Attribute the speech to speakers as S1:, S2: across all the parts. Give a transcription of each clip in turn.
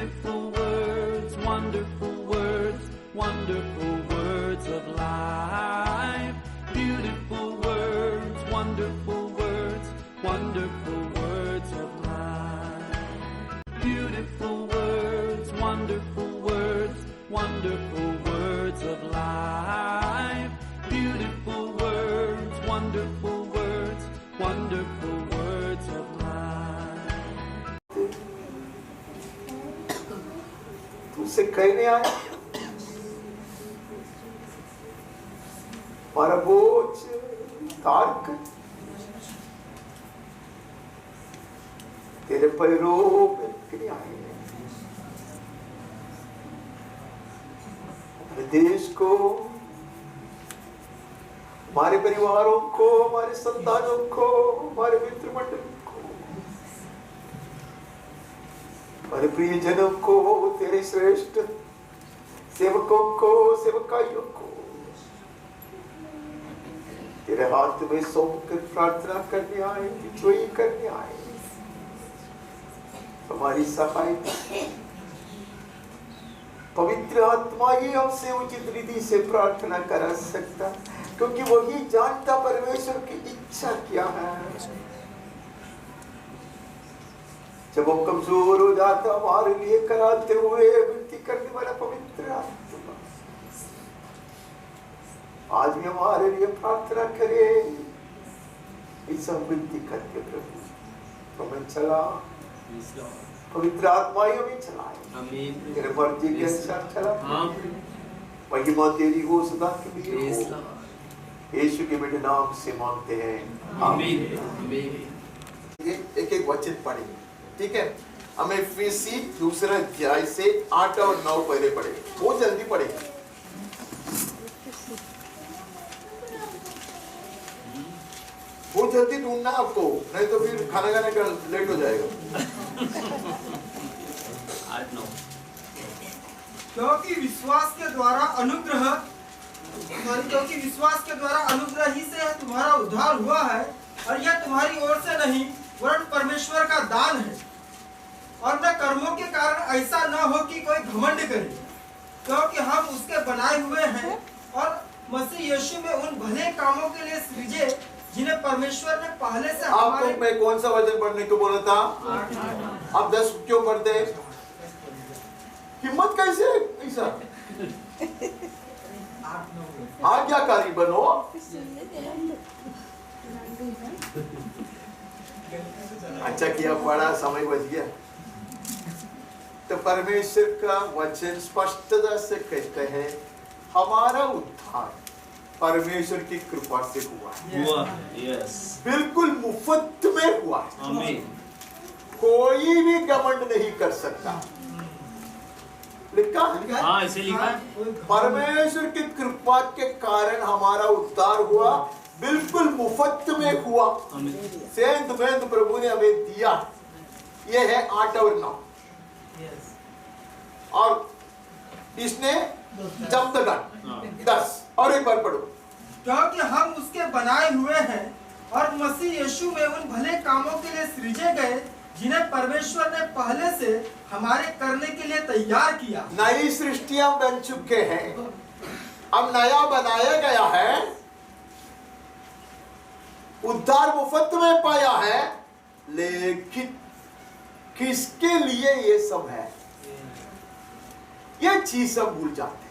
S1: Beautiful words, wonderful words, wonderful words of life. Beautiful words, wonderful words, wonderful words of life. Beautiful words, wonderful words, wonderful words of life. Beautiful words, wonderful words, wonderful words of life.
S2: तुझसे कहने आया हमारा बोझ तारक तेरे पैरों में गिरे आए हैं। हमारे देश को, हमारे परिवारों को, हमारे संतानों को, हमारे मित्र मंडल को, हमारे प्रियजनों को, तेरे श्रेष्ठ सेवकों को, सेवकाइयों को तेरे हाथ में सौंप कर प्रार्थना करने आए, विजयी करने आए। हमारी सहायता पवित्र आत्मा ही हमसे उचित रीति से प्रार्थना करा सकता, क्योंकि वही जानता परमेश्वर की इच्छा क्या है। जब हम कमजोर हो जाता हमारे लिए कराते हुए विनती करने वाला पवित्र आत्मा आज भी हमारे लिए प्रार्थना करे। इस विनती करके प्रभु हमें चला, पवित्र आत्मा ही हमें चलाए, तेरे मर्जी के अनुसार चला। महिमा तेरी हो सदा के लिए हो। यीशु के बेटे नाम से मांगते हैं, आमीन। एक एक वचन पढ़ेंगे, ठीक है? हमें इफिसी दूसरा अध्याय से 8 और 9 पहले पढ़ेंगे, बहुत जल्दी पढ़ेंगे। बहुत जल्दी ढूंढना आपको, नहीं तो फिर खाना खाने का लेट हो जाएगा।
S3: 8-9
S4: क्योंकि विश्वास के द्वारा अनुग्रह ही से तुम्हारा उद्धार हुआ है, और यह तुम्हारी ओर से नहीं वरन परमेश्वर का दान है, और न कर्मों के कारण ऐसा न हो कि कोई घमंड करे, क्योंकि हम उसके बनाए हुए हैं और मसीह यीशु में उन भले कामों के लिए सृजे जिन्हें परमेश्वर ने पहले से
S2: आपको मैं कौन सा वचन पढ़ने को बोला था? आप 10 क्यों पढ़ते हैं? हिम्मत कैसे ऐसा? आज्ञाकारी बनो। अच्छा किया, बड़ा समय बच गया। तो परमेश्वर का वचन स्पष्टता से कहते हैं हमारा उद्धार परमेश्वर की कृपा से हुआ है।
S3: यस,
S2: बिल्कुल मुफ्त में हुआ है।
S3: आमीन।
S2: कोई भी घमंड नहीं कर सकता। लिखा है?
S3: हाँ, ऐसे लिखा है।
S2: परमेश्वर की कृपा के कारण हमारा उद्धार हुआ, बिल्कुल मुफ्त में हुआ। सेंध वेंध प्रभु ने हमें दिया। ये है 8 और 9। और इसने जब्त कर 10। और एक बार पढ़ो।
S4: क्योंकि हम उसके बनाए हुए हैं और मसीह यीशु में उन भले कामों के लिए सृजे गए जिन्हें परमेश्वर ने पहले से हमारे करने के लिए तैयार किया।
S2: नई सृष्टियां बन चुके हैं, अब नया बनाया गया है, उद्धार मुफ्त में पाया है। लेकिन किसके लिए ये सब है, ये चीज सब भूल जाते हैं।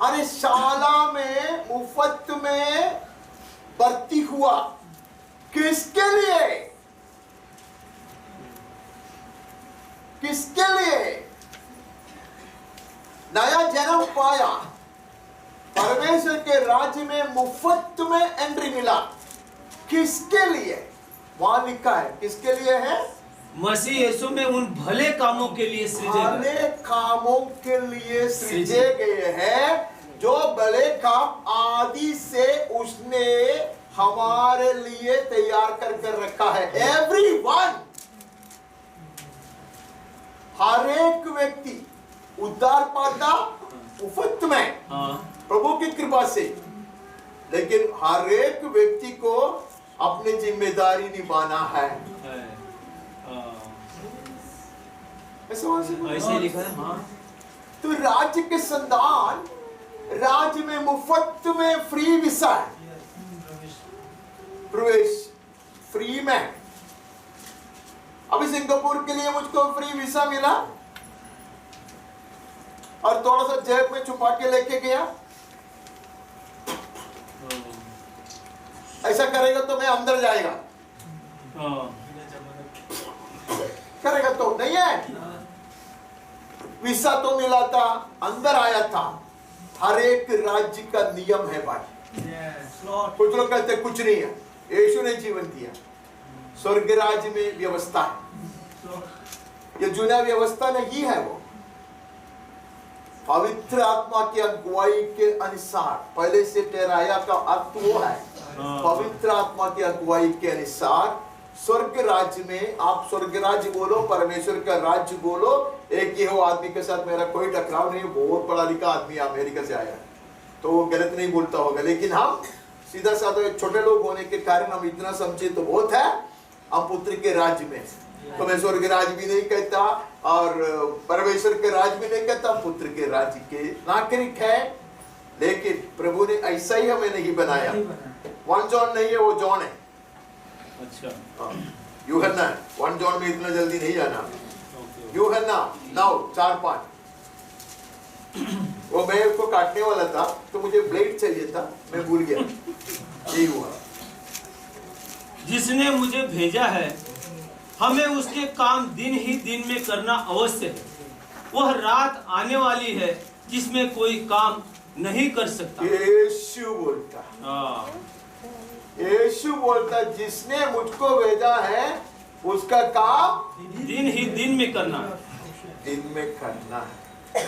S2: अरे शाला में मुफ्त में भर्ती हुआ, किसके लिए? किसके लिए? नया जन्म पाया, परमेश्वर के राज्य में मुफ्त में एंट्री मिला। किसके लिए? वहां लिखा है किसके लिए है?
S3: मसीह यीशु में उन भले कामों के लिए सृजे गए।
S2: भले कामों के लिए सृजे गए हैं, जो भले काम आदि से उसने हमारे लिए तैयार कर रखा है। एवरीवन, हर एक व्यक्ति उद्धार पाता मुफ्त में प्रभु की कृपा से। लेकिन हर एक व्यक्ति को अपनी जिम्मेदारी निभाना है। ऐसा वहां से
S3: ऐसे लिखा है। हाँ,
S2: तो राज्य के संतान राज्य में मुफ्त में फ्री वीसा है, प्रवेश फ्री में। अभी सिंगापुर के लिए मुझको फ्री वीसा मिला और थोड़ा सा जेब में छुपा के लेके गया। ऐसा करेगा तो मैं अंदर जाएगा, करेगा तो नहीं है। वीसा तो मिला था, अंदर आया था। हर एक राज्य का नियम है भाई। कुछ लोग कहते कुछ नहीं है, यीशु ने जीवन दिया। स्वर्ग राज्य में व्यवस्था है, ये जुना व्यवस्था नहीं है। वो पवित्र आत्मा की अगुवाई के अनुसार, पहले से ठहराया का अर्थ वो है, पवित्र आत्मा की अगुवाई के अनुसार स्वर्ग राज्य में। आप स्वर्ग राज्य बोलो, परमेश्वर का राज्य बोलो, एक ही हो आदमी के साथ मेरा कोई टकराव नहीं। बहुत पढ़ा लिखा आदमी अमेरिका से आया तो वो गलत नहीं बोलता होगा, लेकिन हम सीधा साधा छोटे लोग होने के कारण हम इतना समझे तो बहुत है, हम पुत्र के राज्य में। तो मैं स्वर्ग राज्य भी नहीं कहता और परमेश्वर के राज्य भी नहीं कहता, पुत्र के राज्य के नागरिक है। लेकिन प्रभु ने ऐसा ही हमें नहीं बनाया। 1 जॉन नहीं है, वो जॉन है।
S3: अच्छा,
S2: यूहन्ना है। 1 जॉन में इतना जल्दी नहीं जाना। यूहन्ना 9:4-5। वो मैं उसको काटने वाला था तो मुझे ब्लेड चाहिए था, मैं भूल गया। यही हुआ।
S3: जिसने मुझे भेजा है, हमें उसके काम दिन ही दिन में करना अवश्य है। वह रात आने वाली है जिसमें कोई काम नहीं कर सकता।
S2: यीशु बोलता, यीशु बोलता, जिसने मुझको भेजा है उसका काम
S3: दिन ही दिन में करना,
S2: दिन में करना है।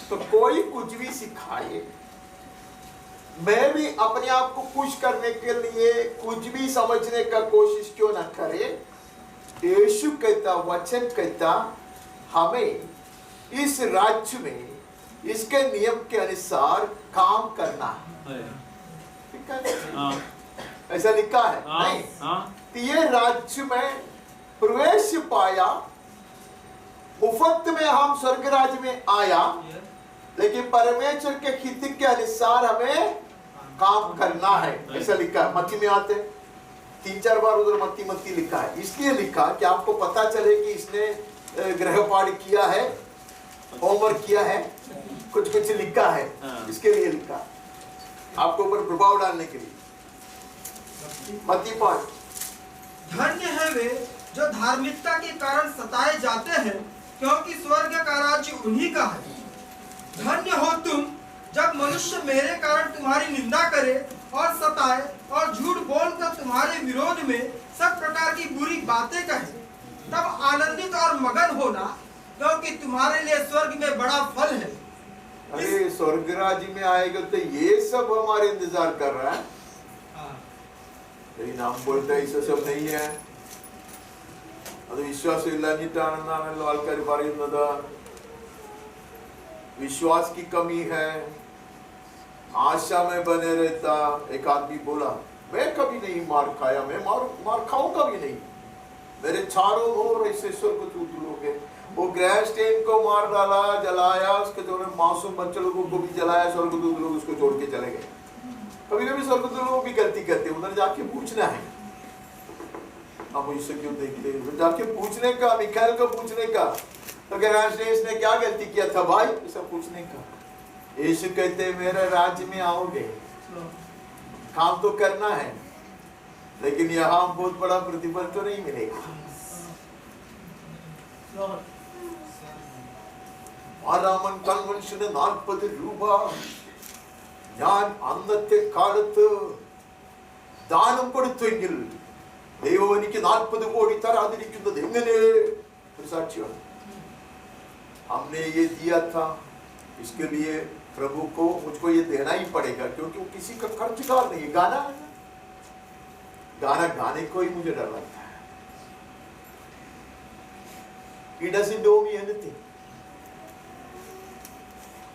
S2: तो कोई कुछ भी सिखाए, मैं भी अपने आप को खुश करने के लिए कुछ भी समझने का कोशिश क्यों ना करे। यीशु कहता, वचन कहता, हमें इस राज्य में इसके नियम के अनुसार काम करना है। ऐसा लिखा है नहीं? तो ये राज्य में प्रवेश पाया, मुफ्त में हम स्वर्ग राज्य में आया, लेकिन परमेश्वर के हित के अनुसार हमें काम करना है। ऐसा लिखा है। मत्ती में आते 3-4 बार उधर मत्ती लिखा है। इसलिए लिखा कि आपको पता चले कि इसने गृहपाठ किया है, होमवर्क किया है, कुछ लिखा है। इसके लिए लिखा, आपको ऊपर प्रभाव डालने के लिए। मत्ती 5।
S4: धन्य है वे जो धार्मिकता के कारण सताए जाते हैं, क्योंकि स्वर्ग का राज्य उन्हीं का है। धन्य हो तुम जब मनुष्य मेरे कारण तुम्हारी निंदा करे और सताए और झूठ बोलकर तुम्हारे विरोध में सब प्रकार की बुरी बातें कहे, तब आनंदित और मगन होना, क्योंकि तुम्हारे लिए स्वर्ग में बड़ा फल है।
S2: अरे स्वर्ग राज्य में आएगा तो ये सब हमारे इंतजार कर रहा है। नाम बोलता है ऐसा सब नहीं है। ಅದು ವಿಶ್ವಾಸ ಇಲ್ಲ ನಿಟ್ಟಾನಂದನಲ್ಲ ಆಲ್ಕರಿ ಬರೆಯುವುದ विश्वास की कमी है, आशा में बने रहता। एक आदमी बोला, मैं कभी नहीं मार खाया, मैं मार खाऊंगा भी नहीं, मेरे चारों ओर ऐसे स्वर्गदूत लोग हैं। वो ग्रैस्टेन को मार डाला, जलाया, उसके जो मासूम बच्चे लोगों को भी जलाया, स्वर्गदूत लोग उसको छोड़ के चले गए। कभी कभी स्वर्गदूत लोग भी गलती करते, उधर जाके पूछना है, आप इससे क्यों देखते हैं, जाके पूछने का, मिखाइल को पूछने का, तो ग्रैस्टेन ने क्या गलती किया था भाई, ऐसा पूछने का। यीशु कहते मेरे राज्य में आओगे, काम तो करना है, लेकिन यहाँ बहुत बड़ा प्रतिफल तो नहीं मिलेगा। ആറാമൻ കൺവെൻഷന് 40 രൂപ ഞാൻ അന്നത്തെ കാലത്ത് ദാനം കൊടുത്തെങ്കിൽ ദൈവം എനിക്ക് 40 കോടി തരാതിരിക്കുന്നത് എങ്ങനെ? ഒരു സാക്ഷിയാണ്। हमने ये दिया था, इसके लिए प्रभु को मुझको ये देना ही पड़ेगा, क्योंकि वो किसी का कर्जदार नहीं है। गाना गाने को ही मुझे डर लगता है। He doesn't owe me anything.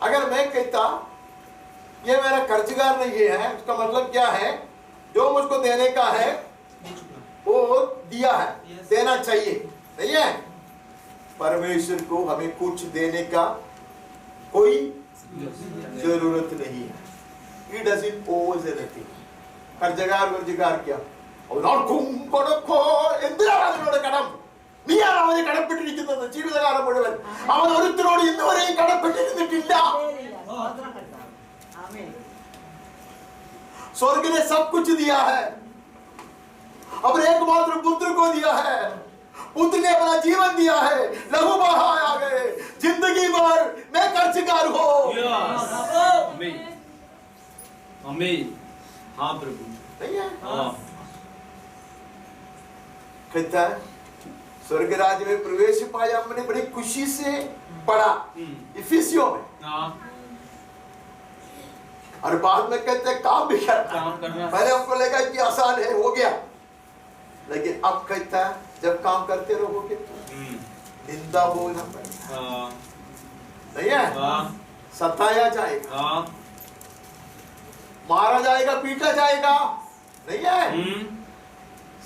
S2: अगर मैं कहता ये मेरा कर्जदार नहीं है, उसका मतलब क्या है? जो मुझको देने का है वो दिया है, देना चाहिए, नहीं है? परमेश्वर को हमें कुछ देने का कोई जरूरत नहीं है। He doesn't owe us anything. कर क्या और को എന്തിനാണ് കടം നീ അവനെ കടപ്പെട്ടിരിക്കുന്നത് ജീവിതകാലം മുഴുവൻ അവൻ ഒരുത്തരോട് ഇന്നുവരെയും കടപ്പെട്ടിരുന്നിട്ടില്ല। स्वर्ग ने सब कुछ दिया है, अपने एकमात्र पुत्र को दिया है, पुत्र ने अपना जीवन दिया है, लहू बहाया गए, जिंदगी भर मैं कर्जदार हो।
S3: आमीन। हाँ प्रभु,
S2: नहीं है?
S3: हाँ।
S2: कहता है स्वर्ग राज्य में प्रवेश पाया हमने बड़ी खुशी से पढ़ा इफिसियों में।
S3: हाँ।
S2: और बाद में कहते हैं काम भी करना। पहले हमको लगा कि आसान है, हो गया, लेकिन अब कहता है जब काम करते रहोगे तो निंदा बोलना पड़ेगा, नहीं है? सताया जाएगा, मारा जाएगा, पीटा जाएगा, नहीं है?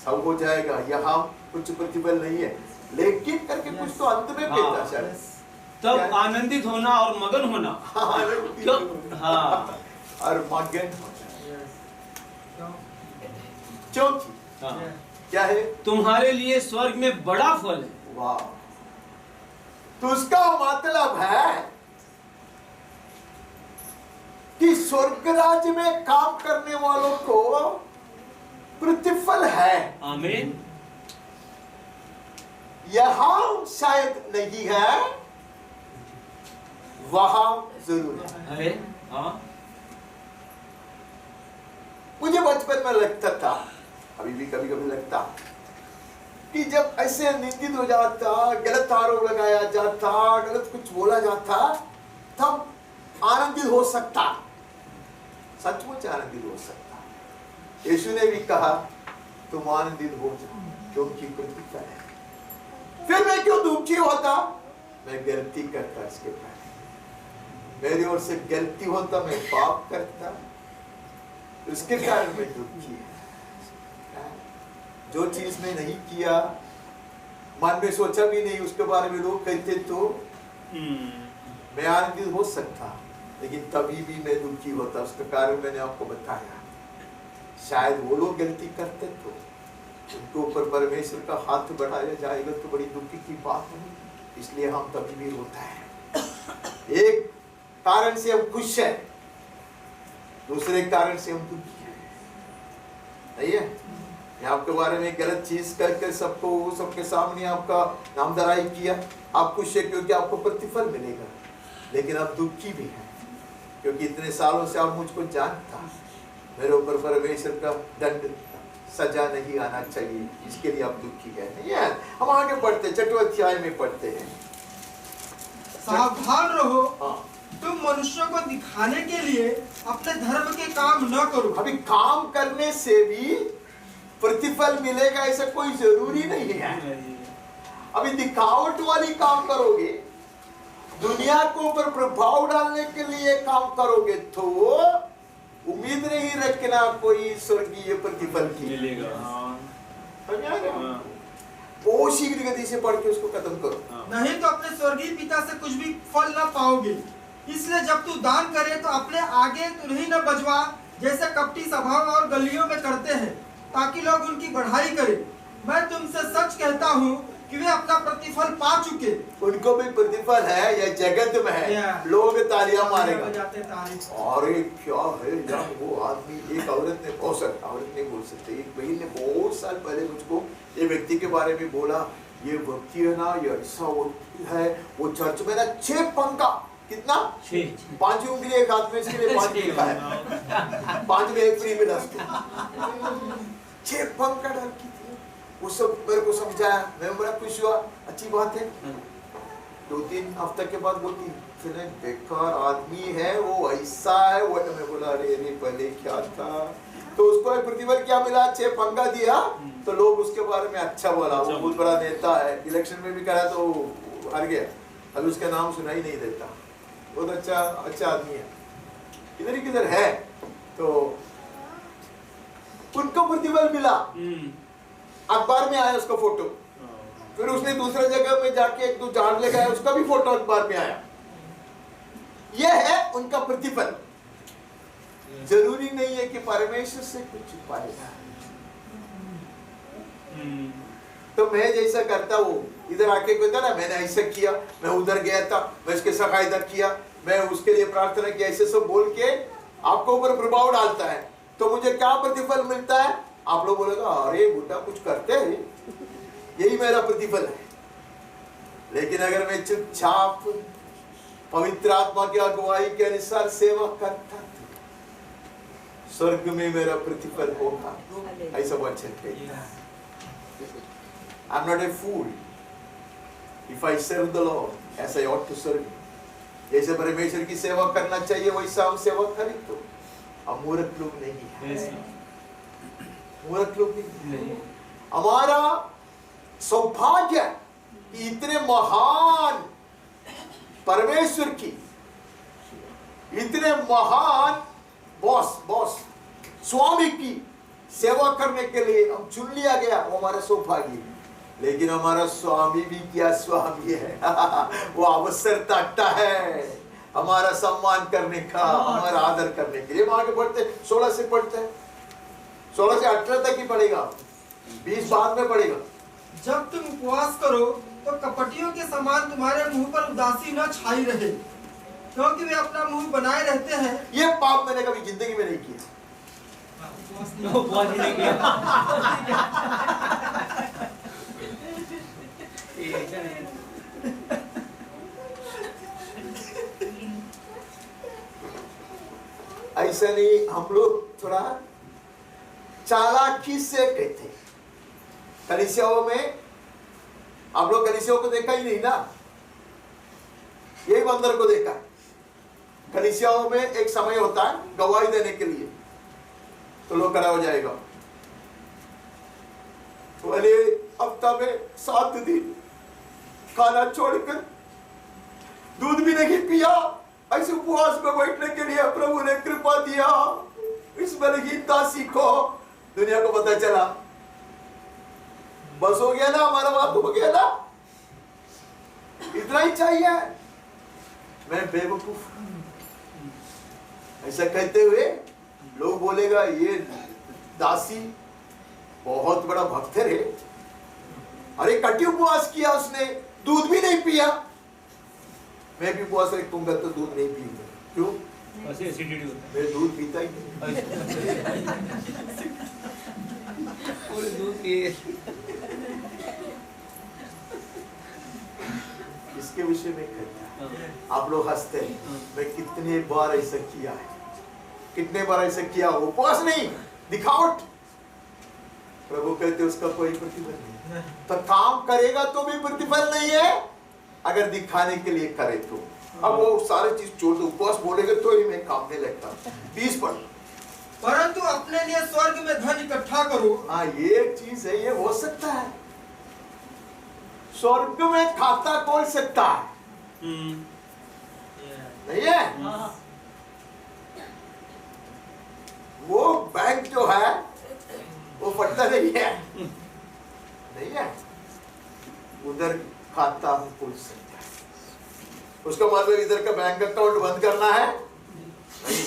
S2: सब हो जाएगा। यहाँ कुछ प्रतिफल नहीं है, लेकिन करके कुछ तो अंत में कहता है
S3: तब आनंदित होना और मगन होना। हाँ,
S2: और मगन चौथी क्या है? तुम्हारे लिए स्वर्ग में बड़ा फल है। वाह, तो उसका मतलब है कि स्वर्ग राज्य में काम करने वालों को प्रतिफल है।
S3: आमीन।
S2: यहां शायद नहीं है, वहां जरूर है।
S3: हाँ।
S2: मुझे बचपन में लगता था, अभी भी कभी कभी लगता, कि जब ऐसे निंदित हो जाता, गलत आरोप लगाया जाता, गलत कुछ बोला जाता, तब आनंदित हो सकता, सचमुच आनंदित हो सकता। यीशु ने भी कहा तुम आनंदित हो जाओ क्योंकि प्रतिफल है। फिर मैं क्यों दुखी होता? मैं गलती करता, इसके पहले मेरी ओर से गलती होता, मैं पाप करता, उसके कारण मैं दुखी है। जो चीज में नहीं किया, मन में सोचा भी नहीं, उसके बारे में लोग कहते तो मैं आनंदित हो सकता, लेकिन तभी भी मैं दुखी होता। उसका कारण मैंने आपको बताया। शायद वो लोग गलती करते तो उनके ऊपर परमेश्वर का हाथ बढ़ाया जाएगा तो बड़ी दुखी की बात नहीं, इसलिए हम तभी भी रोता है। एक कारण से हम खुश हैं, दूसरे कारण से हम दुखी हैं, नहीं है? मैं आपके बारे में गलत चीज करके सबके सामने आपका नामधराई किया, आप खुश है क्योंकि आपको प्रतिफल मिलेगा, लेकिन आप दुखी भी हैं क्योंकि इतने सालों से आप मुझको जानता, मेरे ऊपर परमेश्वर का दंड सजा नहीं आना चाहिए, इसके लिए आप दुखी है, नहीं है? हम आगे पढ़ते, 6वें अध्याय में पढ़ते हैं,
S4: सावधान रहो।
S2: हाँ।
S4: तुम मनुष्यों को दिखाने के लिए अपने धर्म के काम न करो।
S2: अभी काम करने से भी प्रतिफल मिलेगा ऐसा कोई जरूरी नहीं है। अभी दिखावट वाली काम करोगे, दुनिया के ऊपर प्रभाव डालने के लिए काम करोगे तो उम्मीद नहीं रखना कोई स्वर्गीय प्रतिफल की
S3: मिलेगा।
S2: वो शीघ्र गति से पढ़ के उसको खत्म करो,
S4: नहीं तो अपने स्वर्गीय पिता से कुछ भी फल न पाओगे। इसलिए जब तू दान करे तो अपने आगे तुरही न बजवा, जैसे कपटी सभाओं और गलियों में करते हैं, ताकि लोग उनकी बढ़ाई करें। मैं तुमसे सच कहता हूँ कि वे अपना प्रतिफल पा चुके।
S2: उनको भी प्रतिफल है, यह जगत में है, लोग तालियां मारेगा। अरे क्या है यार, वो आदमी, एक औरत ने, औरत नहीं बोल सकते, एक बहन ने बहुत साल पहले मुझको ये व्यक्ति के बारे में बोला, ये व्यक्ति है ना, ये ऐसा है, वो चर्च में ना 6 पंखा, कितना 5 उंगली एक हाथ में, इसके लिए 5 लिखा है, 5 में एक फ्री मिला उसको, 6 पंखा डाल की थी। वो सब मेरे को समझाया, मैं बड़ा खुश हुआ, अच्छी बात है। 2-3 हफ्ते के बाद बोलती फिर बेकार आदमी है, वो ऐसा है, वो मैं बोला अरे पहले क्या था, तो उसको एक प्रतिफल क्या मिला, 6 पंखा दिया, तो लोग उसके बारे में अच्छा बोला, वो बहुत बड़ा नेता है, इलेक्शन में भी करा तो हार गया, अभी उसका नाम सुनाई नहीं देता, बहुत अच्छा आदमी है, इधर किधर है, तो उनको प्रतिफल मिला। अखबार में आया उसका फोटो, फिर उसने दूसरे जगह में जाके एक दो झाड़ लगाया, उसका भी फोटो अखबार में आया। यह है उनका प्रतिफल। जरूरी नहीं है कि परमेश्वर से कुछ छुपाएगा। तो मैं जैसा करता हूँ, इधर आके कहता ना मैंने ऐसा किया, मैं उधर गया था, मैं उसके साथ इधर किया, मैं उसके लिए प्रार्थना किया, ऐसे सब बोल के आपको ऊपर प्रभाव डालता है। तो मुझे क्या प्रतिफल मिलता है? आप लोग बोलेगा अरे बुड्ढा कुछ करते हैं, यही मेरा प्रतिफल है। लेकिन अगर मैं चुपचाप पवित्र आत्मा की अगुवाई के अनुसार सेवा करता, स्वर्ग में मेरा प्रतिफल होगा। ऐसा वचन है। I'm not a fool if I serve the Lord as I ought to serve Him. जैसे परमेश्वर की सेवा करना चाहिए वैसा हम सेवा करें तो हम मूर्ख लोग नहीं हैं। मूर्ख लोग नहीं। हमारा सौभाग्य कि इतने महान परमेश्वर की, इतने महान बॉस स्वामी की सेवा करने के लिए हम चुन लिया गया, वो हमारा सौभाग्य है। लेकिन हमारा स्वामी भी क्या स्वामी है वो अवसर ताकता है हमारा सम्मान करने का, हमारा आदर करने के लिए। वहां के पढ़ते 16 से पढ़ते हैं, 16 से 18 तक ही पढ़ेगा, 20 बाद में पढ़ेगा।
S4: जब तुम उपवास करो तो कपटियों के समान तुम्हारे मुंह पर उदासी न छाई रहे, क्योंकि वे अपना मुंह बनाए रहते हैं।
S2: ये पाप मैंने कभी जिंदगी में नहीं किया। ऐसा नहीं, हम लोग थोड़ा चालाकी से कहते। कलीसियाओं में आप लोग कलीसियाओं को देखा ही नहीं ना, यही बंदर को देखा। कलीसियाओं में एक समय होता है गवाही देने के लिए, तो लोग खड़ा हो जाएगा। तो अरे हफ्ता में 7 दिन खाना छोड़कर दूध भी नहीं पिया, ऐसे उपवास में बैठने के लिए प्रभु ने कृपा दिया। इस बलहीनता सीखो। दुनिया को पता चला, बस हो गया ना, हमारा बात हो गया ना, इतना ही चाहिए। मैं बेवकूफ ऐसा कहते हुए लोग बोलेगा ये दासी बहुत बड़ा भक्त है रे। अरे कटी उपवास किया उसने, दूध भी नहीं पिया। मैं भी उपवास रखूंगा तो दूध नहीं पीऊंगा। क्यों?
S3: एसिडिटी होता है।
S2: मैं दूध पीता ही नहीं।
S3: पूरे दूध पिए।
S2: इसके विषय में कहता आप लोग हंसते हैं। मैं कितने बार ऐसा किया है, कितने बार ऐसा किया। उपवास नहीं, दिखावट। प्रभु कहते उसका कोई प्रतिफल नहीं। तो काम करेगा तो भी प्रतिफल नहीं है, अगर दिखाने के लिए करे तो। अब वो सारे चीज छोड़ दो, उपवास बोलेगा तो ही मैं काम नहीं लगता। 20 पर
S4: परंतु अपने लिए स्वर्ग में धन इकट्ठा करो।
S2: हाँ, ये एक चीज है, ये हो सकता है। स्वर्ग में खाता खोल सकता है, नहीं है? वो बैंक जो है वो फटता नहीं है, नहीं है? उधर खाता हम खोल सकते हैं। उसका मतलब इधर का बैंक अकाउंट बंद करना है नहीं।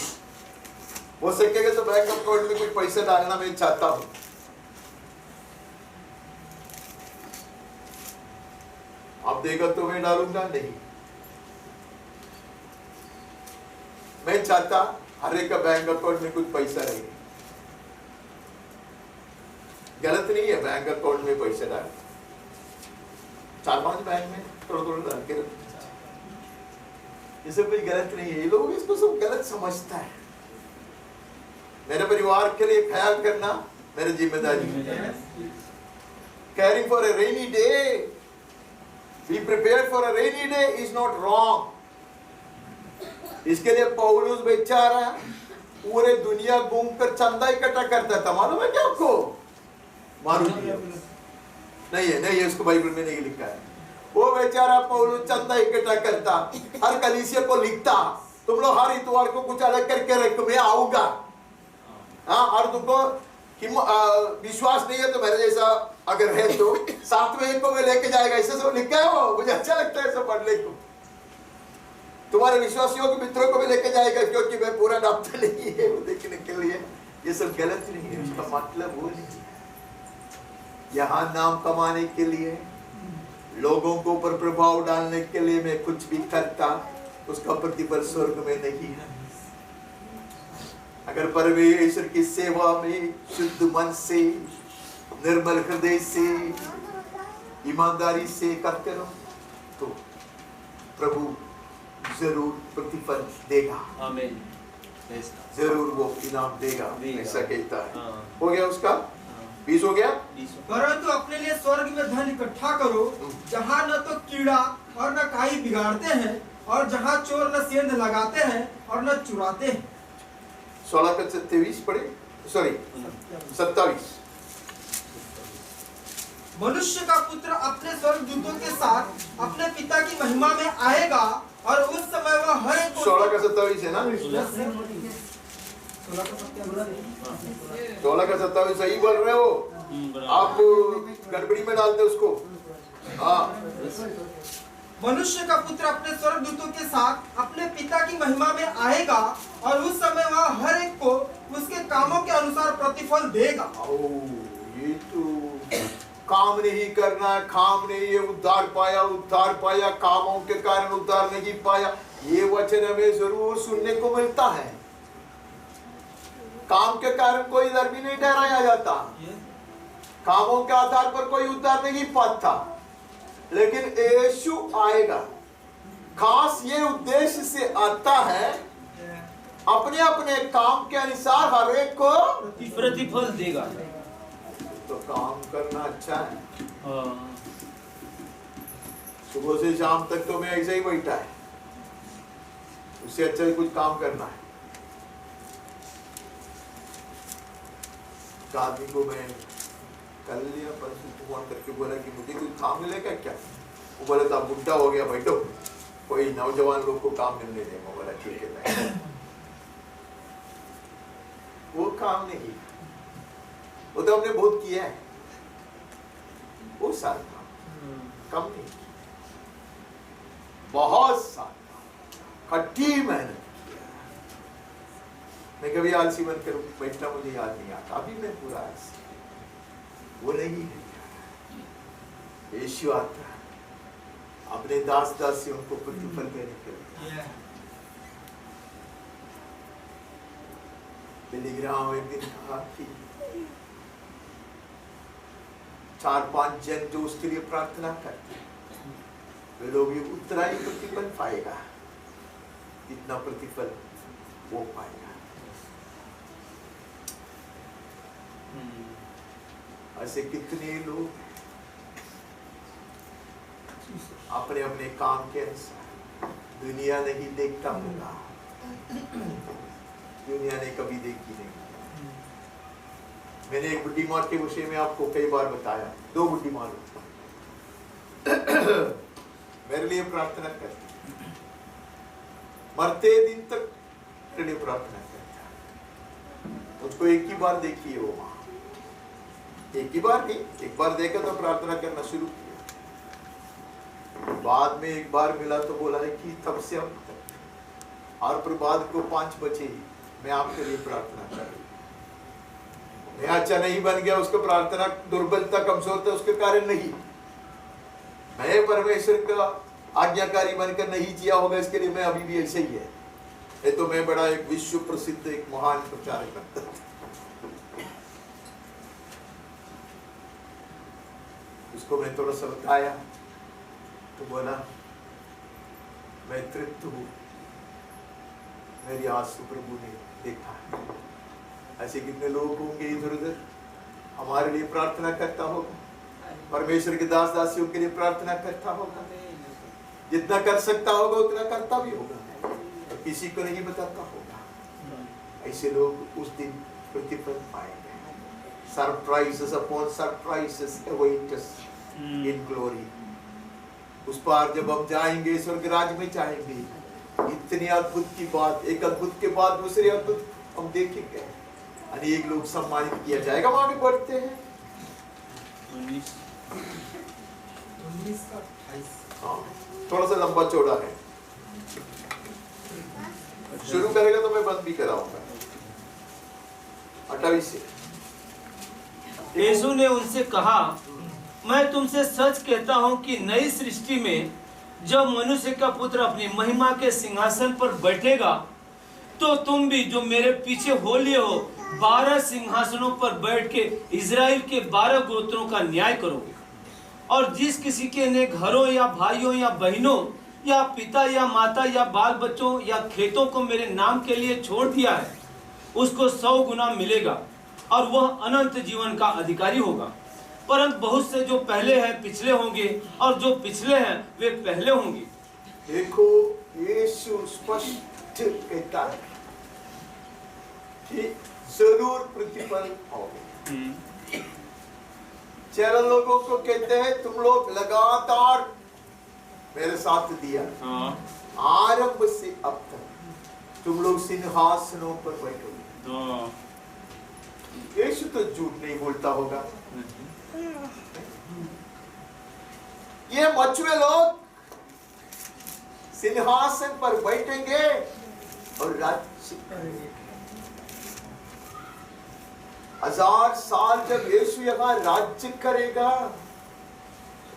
S2: हो सकेगा तो बैंक अकाउंट में कुछ पैसे डालना मैं चाहता हूं। आप देगा तो मैं डालूंगा नहीं। मैं चाहता हर एक का बैंक अकाउंट में कुछ पैसा रहे। गलत नहीं है बैंक अकाउंट में पैसे डाल, 4-5 बैंक में थोड़ा डाल के रखो, इससे कोई गलत नहीं है। ये लोग इसको सब गलत समझता है। मेरे परिवार के लिए ख्याल करना मेरी जिम्मेदारी है। Caring for a rainy day, be prepared for a rainy day is not wrong. इसके लिए पौलुस बेचारा पूरे दुनिया घूमकर चंदा इकट्ठा करता था। मालूम है क्या आपको? मालूम नहीं है, नहीं है, उसको बाइबल में नहीं लिखा है। वो बेचारा पौलुस चंदा इकट्ठा करता, हर कलीसिया को लिखता, तुम लोग हर इतवार को कुछ अलग करके रखो, मैं आऊंगा। हाँ, और तुमको कि विश्वास नहीं है तो मेरे जैसा अगर है तो 7वें एक को मैं लेके जाएगा, ऐसे सब लिखा है वो, मुझे अच्छा लगता है सब पढ़ने को। तुम्हारे विश्वासियों के मित्रों को भी लेके जाएगा, क्योंकि मैं पूरा डॉक्टर नहीं है वो देखने के लिए। ये सब गलत नहीं है, उसका मतलब वो नहीं है। यहाँ नाम कमाने के लिए, लोगों को ऊपर प्रभाव डालने के लिए मैं कुछ भी करता, उसका प्रतिफल स्वर्ग में नहीं है। अगर परमेश्वर की सेवा में शुद्ध मन से, निर्मल हृदय से, ईमानदारी से करते रहो तो प्रभु जरूर प्रतिफल देगा।
S3: आमीन।
S2: जरूर वो इनाम देगा, ऐसा कहता है।
S3: हाँ।
S2: हो गया उसका 20 हो गया।
S4: परंतु अपने लिए स्वर्ग में धन इकट्ठा करो, जहाँ न तो कीड़ा और न काई बिगाड़ते हैं, और जहाँ चोर न सेंध लगाते हैं और न चुराते हैं।
S2: 16 का 23 पढ़े, सॉरी 27।
S4: मनुष्य का पुत्र अपने स्वर्गदूतों के साथ अपने पिता की महिमा में आएगा, और उस समय वह हर एक
S2: 16 का 27 है ना। 16 का 27 सही बोल रहे हो आप, गड़बड़ी में डालते उसको। हाँ,
S4: मनुष्य का पुत्र अपने स्वर्गदूतों के साथ अपने पिता की महिमा में आएगा, और उस समय वह हर एक को उसके कामों के अनुसार प्रतिफल देगा।
S2: ये तो काम नहीं करना, काम नहीं है, उद्धार पाया, कामों के कारण उद्धार नहीं पाया, ये वचन हमें जरूर सुनने को मिलता है। काम के कारण कोई धर्मी नहीं ठहराया जाता, कामों के आधार पर कोई उद्धार नहीं पाता, लेकिन यीशु आएगा। खास ये उद्देश्य से आता है, अपने अपने काम के अनुसार हर एक को
S3: प्रतिफल देगा।
S2: तो काम करना अच्छा है।
S3: हाँ।
S2: सुबह से शाम तक तो मैं ऐसे ही बैठा है, उससे अच्छा ही कुछ काम करना है। आदमी को मैं कल लिया, परसों फोन करके बोला कि मुझे कुछ काम मिलेगा क्या? वो बोला था बुढ़ा हो गया, बैठो कोई नौजवान लोग को काम मिलने देगा। बोला ठीक है। वो काम नहीं, वो तो हमने बहुत किया है, वो सारा काम कम नहीं, बहुत सारा खट्टी मेहनत किया। मैं कभी आलसी बनकर बैठना मुझे याद नहीं आता, अभी मैं पूरा आलसी, वो नहीं है। यीशु आता है अपने दास दासियों को प्रतिफल देने के लिए। बिलीग्राम एक दिन कहा कि 4-5 जन जो उसके लिए प्रार्थना करते वे लोग ये उतना ही प्रतिफल पाएगा जितना प्रतिफल वो पाएगा। ऐसे कितने लोग अपने अपने काम के अनुसार, दुनिया नहीं देखता होगा, दुनिया ने कभी देखी नहीं। मैंने एक बुढ़ी माँ के विषय में आपको कई बार बताया, 2 बुढ़ी माँ मेरे लिए प्रार्थना करती, मरते दिन तक मेरे लिए प्रार्थना करता। मुझको एक ही बार देखी है वो माँ, एक ही बार नहीं, एक बार देखा तो प्रार्थना करना शुरू किया। बाद में एक बार मिला तो बोला है कि तब से अब तक और प्रभात को 5 बजे ही मैं आपके लिए प्रार्थना कर रही हूँ। मैं अच्छा नहीं बन गया, उसको प्रार्थना दुर्बलता कमजोरता उसके कारण नहीं, मैं परमेश्वर का आज्ञाकारी बनकर नहीं जिया होगा, इसके लिए मैं अभी भी ऐसे ही है। ये तो मैं बड़ा एक विश्व प्रसिद्ध एक महान प्रचारक बनता था। उसको मैं थोड़ा सा बताया तो बोला मैं तृप्त हूँ, मेरी आंसू प्रभु ने देखा। ऐसे कितने लोग होंगे इधर उधर, हमारे लिए प्रार्थना करता होगा, परमेश्वर के दास दासियों के लिए प्रार्थना करता होगा, जितना कर सकता होगा उतना करता भी होगा और किसी को नहीं बताता होगा। ऐसे लोग उस दिन प्रतिफल पाएंगे। सरप्राइजेस अपॉन सरप्राइजेस अवेट अस इन ग्लोरी। उस पार जब हम जाएंगे, स्वर्ग राज्य में जाएंगे, इतनी अद्भुत की बात, एक अद्भुत के बाद दूसरे अद्भुत हम देखेंगे। अनेक लोग सम्मानित किया जाएगा। हम आगे बढ़ते हैं।
S4: 19 का 28।
S2: हाँ, थोड़ा सा लंबा चौड़ा है, शुरू करेगा तो मैं बंद भी कराऊंगा। 28 से।
S3: यीशु ने उनसे कहा, मैं तुमसे सच कहता हूं कि नई सृष्टि में जब मनुष्य का पुत्र अपनी महिमा के सिंहासन पर बैठेगा, तो तुम भी जो मेरे पीछे हो लिए हो 12 सिंहासनों पर बैठ के इजराइल के 12 गोत्रों का न्याय करोगे। और जिस किसी के ने घरों या भाइयों या बहनों या पिता या माता या बाल बच्चों या खेतों को मेरे नाम के लिए छोड़ दिया है, उसको 100 गुना मिलेगा और वह अनंत जीवन का अधिकारी होगा। परंतु बहुत से जो पहले हैं पिछले होंगे, और जो पिछले हैं वे पहले होंगे।
S2: देखो, यीशु स्पष्ट कहता है कि जरूर प्रतिफल होगा। चरण लोगों को कहते हैं, तुम लोग लगातार मेरे साथ दिया, आरंभ से अब तक तुम लोग सिंहासनों पर बैठोगे। यीशु तो झूठ नहीं बोलता होगा। ये मछुए लोग सिंहासन पर बैठेंगे और राज्य करेंगे। 1000 साल जब यीशु यहाँ राज्य करेगा,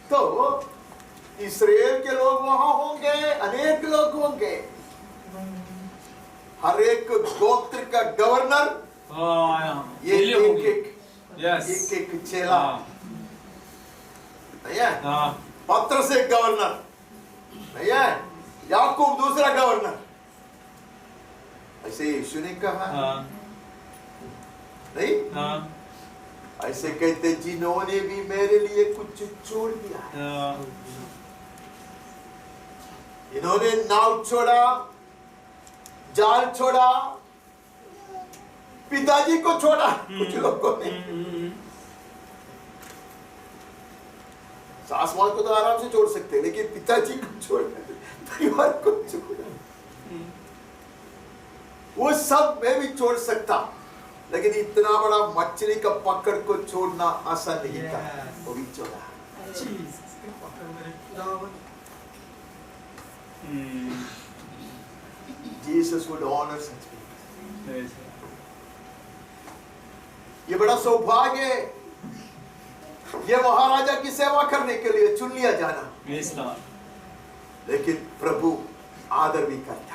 S2: तो इस्राएल के लोग वहां होंगे, अनेक लोग होंगे। हर एक गोत्र का गवर्नर, ये एक चेला, नहीं है? पत्रस एक गवर्नर, नहीं है? याकूब दूसरा गवर्नर। ऐसे यीशु ने कहा, नहीं? ऐसे कहते, जिन्होंने भी मेरे लिए कुछ छोड़ दिया है, इन्होंने नाव छोड़ा, जाल छोड़ा, पिताजी को छोड़ा, कुछ लोगों ने। सास मां को तो आराम से छोड़ सकते, लेकिन पिताजी को छोड़ा, परिवार को छोड़ा, वो सब मैं भी छोड़ सकता, लेकिन इतना बड़ा मछली का पकड़ को छोड़ना आसान नहीं था। वो भी छोड़ा। Jesus would honor such people. ये बड़ा सौभाग्य है, ये महाराजा की सेवा करने के लिए चुन लिया जाना। लेकिन प्रभु आदर भी करता।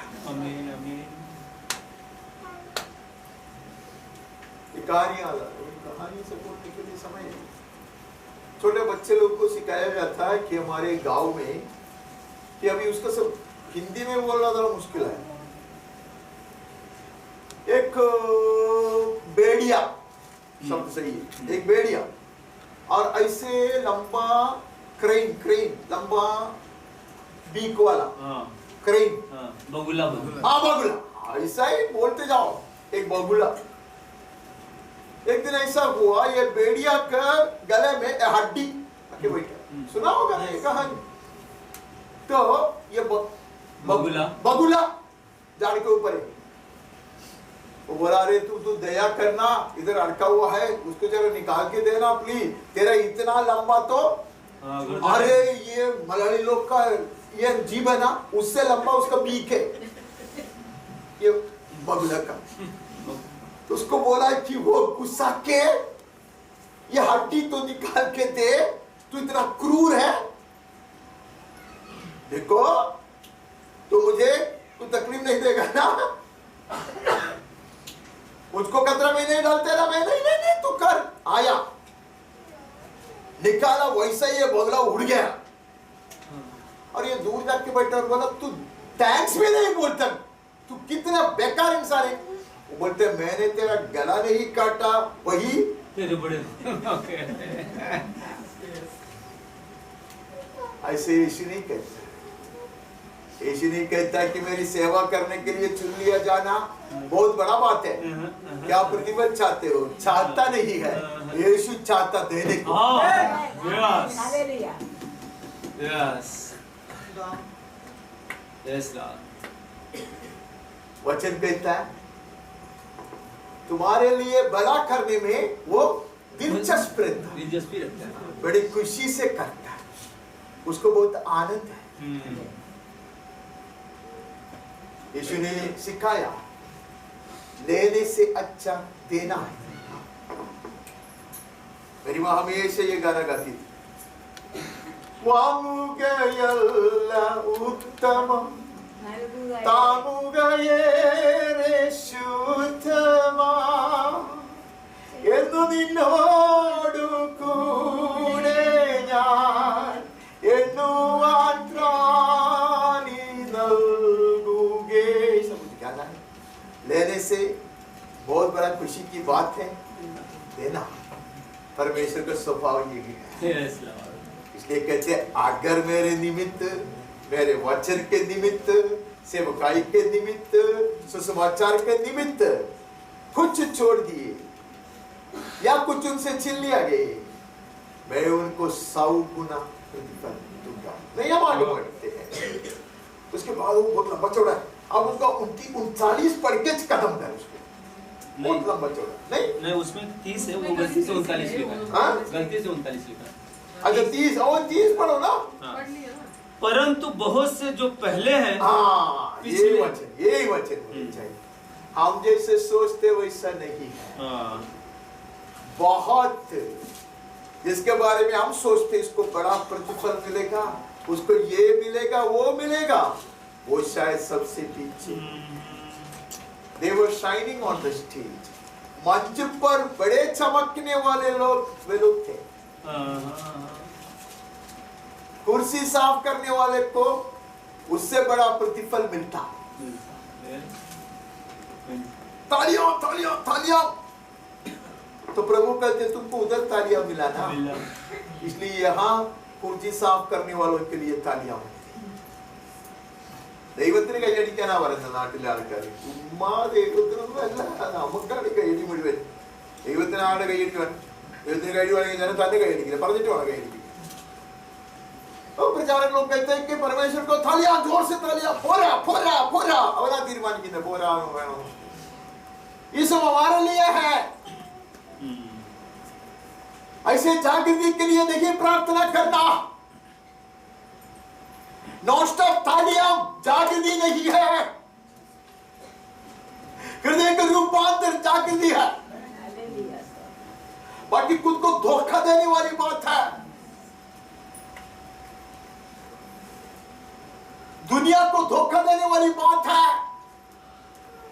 S2: कहानी से बोलने के लिए समय है। छोटे बच्चे लोग को सिखाया जाता है कि हमारे गांव में, कि अभी उसका सब हिंदी में बोलना थोड़ा मुश्किल है। एक बेड़िया शब्द सही है, एक बेड़िया, और ऐसे लंबा क्रेन, लंबा बीक वाला क्रेन,
S3: बगुला।
S2: हाँ, बगुला, ऐसा ही बोलते जाओ, एक बगुला। एक दिन ऐसा हुआ, ये बेड़िया का गले में हड्डी रखे बैठा, सुना होगा ना ये कहानी। तो ये बगुला झाड़ के ऊपर है, वो बोला, अरे तू दया करना, इधर अटका हुआ है, उसको जरा निकाल के देना प्लीज, तेरा इतना लंबा तो, अरे ये मलयाली लोग का ये जीभ है ना, उससे लंबा उसका बीक है, ये बगुला का। तो उसको बोला कि वो गुस्सा के ये हड्डी तो निकाल के दे, तू इतना क्रूर है, देखो तो मुझे तू तकलीफ नहीं देगा ना, मुझको खतरा में नहीं डालते ना, मैं नहीं तू कर। आया, निकाला, वैसा ही ये बगुला उड़ गया, और ये दूर जाके बैठा और बोला, तू थैंक्स भी नहीं बोलता, तू कितना बेकार इंसान है। वो बोलते, मैंने तेरा गला नहीं काटा, वही
S3: तेरे बड़े
S2: ऐसे यीशु नहीं कहता। यीशु नहीं कहता कि मेरी सेवा करने के लिए चुन लिया जाना बहुत बड़ा बात है, क्या प्रतिफल चाहते हो? चाहता नहीं है, यीशु चाहता देने को। वचन कहता है, तुम्हारे लिए भला करने में वो दिलचस्पी रखता
S3: है,
S2: बड़ी खुशी से करता है, उसको बहुत आनंद है। यीशु ने सिखाया लेने से अच्छा देना है। मेरी माँ हमेशा ये गाना गाती थी, वामुगयल्ल उत्तमम तामुगये शुद्धमा ಎಂದು ನಿನ್ನೋಡು ಕೂಡೆ ഞാൻ ಎನ್ನುವಾನ್ ತ್ರಾಣಿ ನಲ್ಗುಗೆ। समझ क्या है? लेने से बहुत बड़ा खुशी की बात है, देना परमेश्वर का स्वभाव ये है। इसलिए कहते हैं अगर मेरे निमित्त, मेरे वचन के निमित्त, सेवकाई के निमित्त, सुसमाचार के निमित्त कुछ छोड़ दिए या कुछ उनसे छीन लिया गए, मैं उनको 100 गुना प्रतिफल दूंगा। नहीं हम आगे बढ़ते हैं। उसके बाद वो बहुत लंबा चौड़ा है। अब उसका 39 पढ़ के खत्म कर उसको, बहुत लंबा चौड़ा। नहीं
S3: उसमें 30 है, वो गलती से 39 लिखा है। गलती से 39 लिखा है।
S2: अच्छा 30 पढ़ो ना।
S3: परंतु बहुत से जो पहले हैं,
S2: हाँ यही वचन होना चाहिए। हम जैसे सोचते वैसा नहीं है। बहुत जिसके बारे में हम सोचते इसको बड़ा प्रतिफल मिलेगा, उसको ये मिलेगा, वो मिलेगा, वो शायद सबसे पीछे। They were shining on the stage. मंच पर बड़े चमकने वाले लोग वे लोग थे। कुर्सी साफ करने वाले को उससे बड़ा प्रतिफल मिलता। तालियां तालियां तालियां। तो प्रभु कहते तुमको उधर तालियां मिला ना, इसलिए यहाँ कुर्सी साफ करने वालों के लिए तालियां मिलती। ദൈവത്തിന് കൈയടിക്കാനാ പറയുന്നത് നാട്ടിലെ ആൾക്കാർ, ചുമ്മാ ദൈവത്തിനൊന്നുമല്ല, നമുക്കാണ് കൈയടി മുഴുവൻ. ദൈവത്തിന് ആളുടെ കൈയടിക്കുവാൻ, ദൈവത്തിന് കഴിയുവാണെങ്കിൽ ഞാൻ തന്നെ കൈയടിക്കില്ല, പറഞ്ഞിട്ട് വേണം കൈയടിക്കുക. तो प्रचारक लोग कहते हैं कि परमेश्वर को तालियां, जोर से तालियां, फोरा फोरा फोरा, अवला तीर्मान की ने फोरा ये सब हमारे लिए है। ऐसे जागृति के लिए देखिए प्रार्थना करना, नॉन स्टॉप तालियां जागृति नहीं है, हृदय का रूपांतर जागृति है। बाकी खुद को धोखा देने वाली बात है, दुनिया को धोखा देने वाली बात है।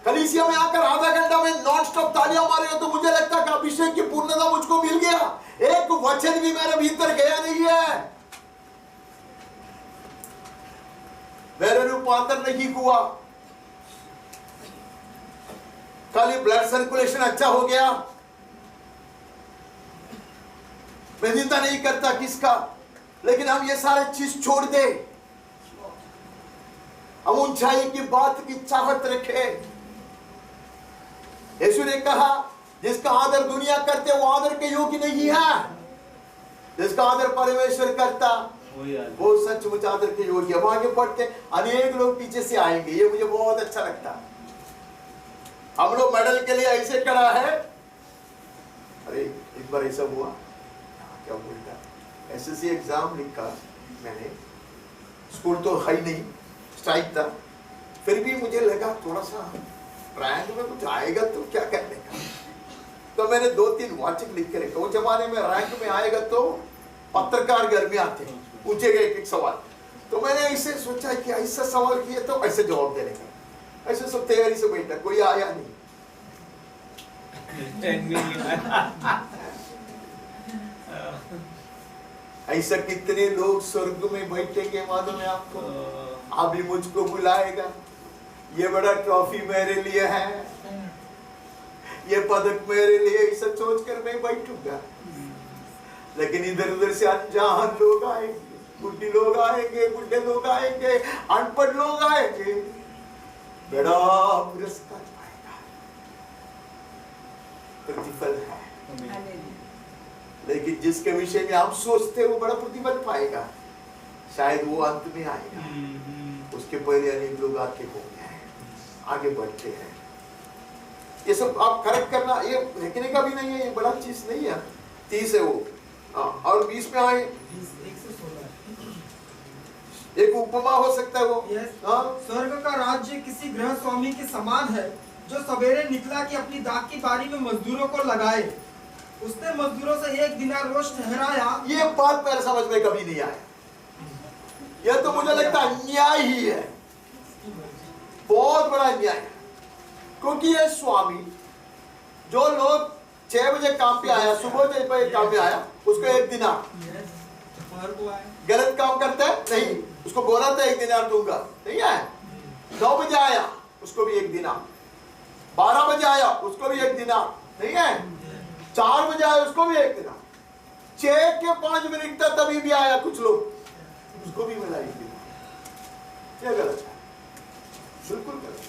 S2: कलीसिया में आकर आधा घंटा में नॉन स्टॉप तालियां मारेगा तो मुझे लगता है कि अभिषेक की पूर्णता मुझको मिल गया, एक वचन भी मेरे भीतर गया नहीं है, मेरा रूपांतर नहीं हुआ, खाली ब्लड सर्कुलेशन अच्छा हो गया। मैं चिंता नहीं करता किसका, लेकिन हम ये सारे चीज छोड़ दे, हम ऊंचाई की बात की चाहत रखे। यीशु ने कहा जिसका आदर दुनिया करते वो आदर के योग्य नहीं है, जिसका आदर परमेश्वर करता वो सचमुच आदर के योग्य। हम आगे बढ़ते, अनेक लोग पीछे से आएंगे, ये मुझे बहुत अच्छा लगता। हम लोग मेडल के लिए ऐसे खड़ा है, अरे एक बार ऐसा हुआ, क्या बोलता, एसएससी एग्जाम लिखा मैंने, स्कूल तो है ही नहीं, स्ट्राइक था, फिर भी मुझे लगा थोड़ा सा रैंक में कुछ आएगा तो क्या करने का, तो मैंने 2-3 वाचक लिख के रखा। वो जमाने में रैंक में आएगा तो पत्रकार घर में आते, पूछेगा एक सवाल, तो मैंने ऐसे सोचा कि ऐसा सवाल किया तो ऐसे जवाब देने का, ऐसे सब तैयारी से बैठा, कोई आया नहीं। ऐसा कितने लोग स्वर्ग में बैठेंगे मालूम है आपको, अभी मुझको बुलाएगा, ये बड़ा ट्रॉफी मेरे लिए है, ये पदक मेरे लिए, ऐसा सोच कर मैं बैठूंगा। लेकिन इधर उधर से अनजान लोग आएंगे, बुढ़ी लोग आएंगे, बुढ़े लोग आएंगे, अनपढ़ लोग आएंगे, बड़ा पुरस्कार पाएगा, प्रतिफल है। लेकिन जिसके विषय में हम सोचते हैं वो बड़ा प्रतिफल पाएगा, शायद वो अंत में आएगा, उसके पहले अनेक लोग आके हो गए हैं। आगे बढ़ते हैं, ये सब आप करेक्ट करना, ये लिखने का भी नहीं है, ये बड़ा चीज नहीं है। 30 है वो। और 20 में आए, एक उपमा हो सकता है वो।
S4: स्वर्ग का राज्य किसी गृह स्वामी के समान है जो सवेरे निकला कि अपनी दाख की बारी में मजदूरों को लगाए। उसने मजदूरों से 1 दिनार रोज ठहराया।
S2: ये बात मेरे समझ में कभी नहीं आया। यह तो मुझे लगता है अन्याय ही है, बहुत बड़ा अन्याय है। क्योंकि ये स्वामी जो लोग 6 बजे काम पे आया, सुबह 6 बजे काम पे आया, उसको 1 दिनार। गलत काम करता है नहीं, उसको बोला था 1 दिनार दूंगा, नहीं है। 9 बजे आया, उसको भी 1 दिनार। 12 बजे आया, उसको भी 1 दिनार, नहीं है। 4 बजे आया, उसको भी 1 दिनार। 6 के 5 मिनट तक तभी भी आया कुछ लोग, उसको भी मिला 1 दिनार। क्या गलत है? बिल्कुल गलत।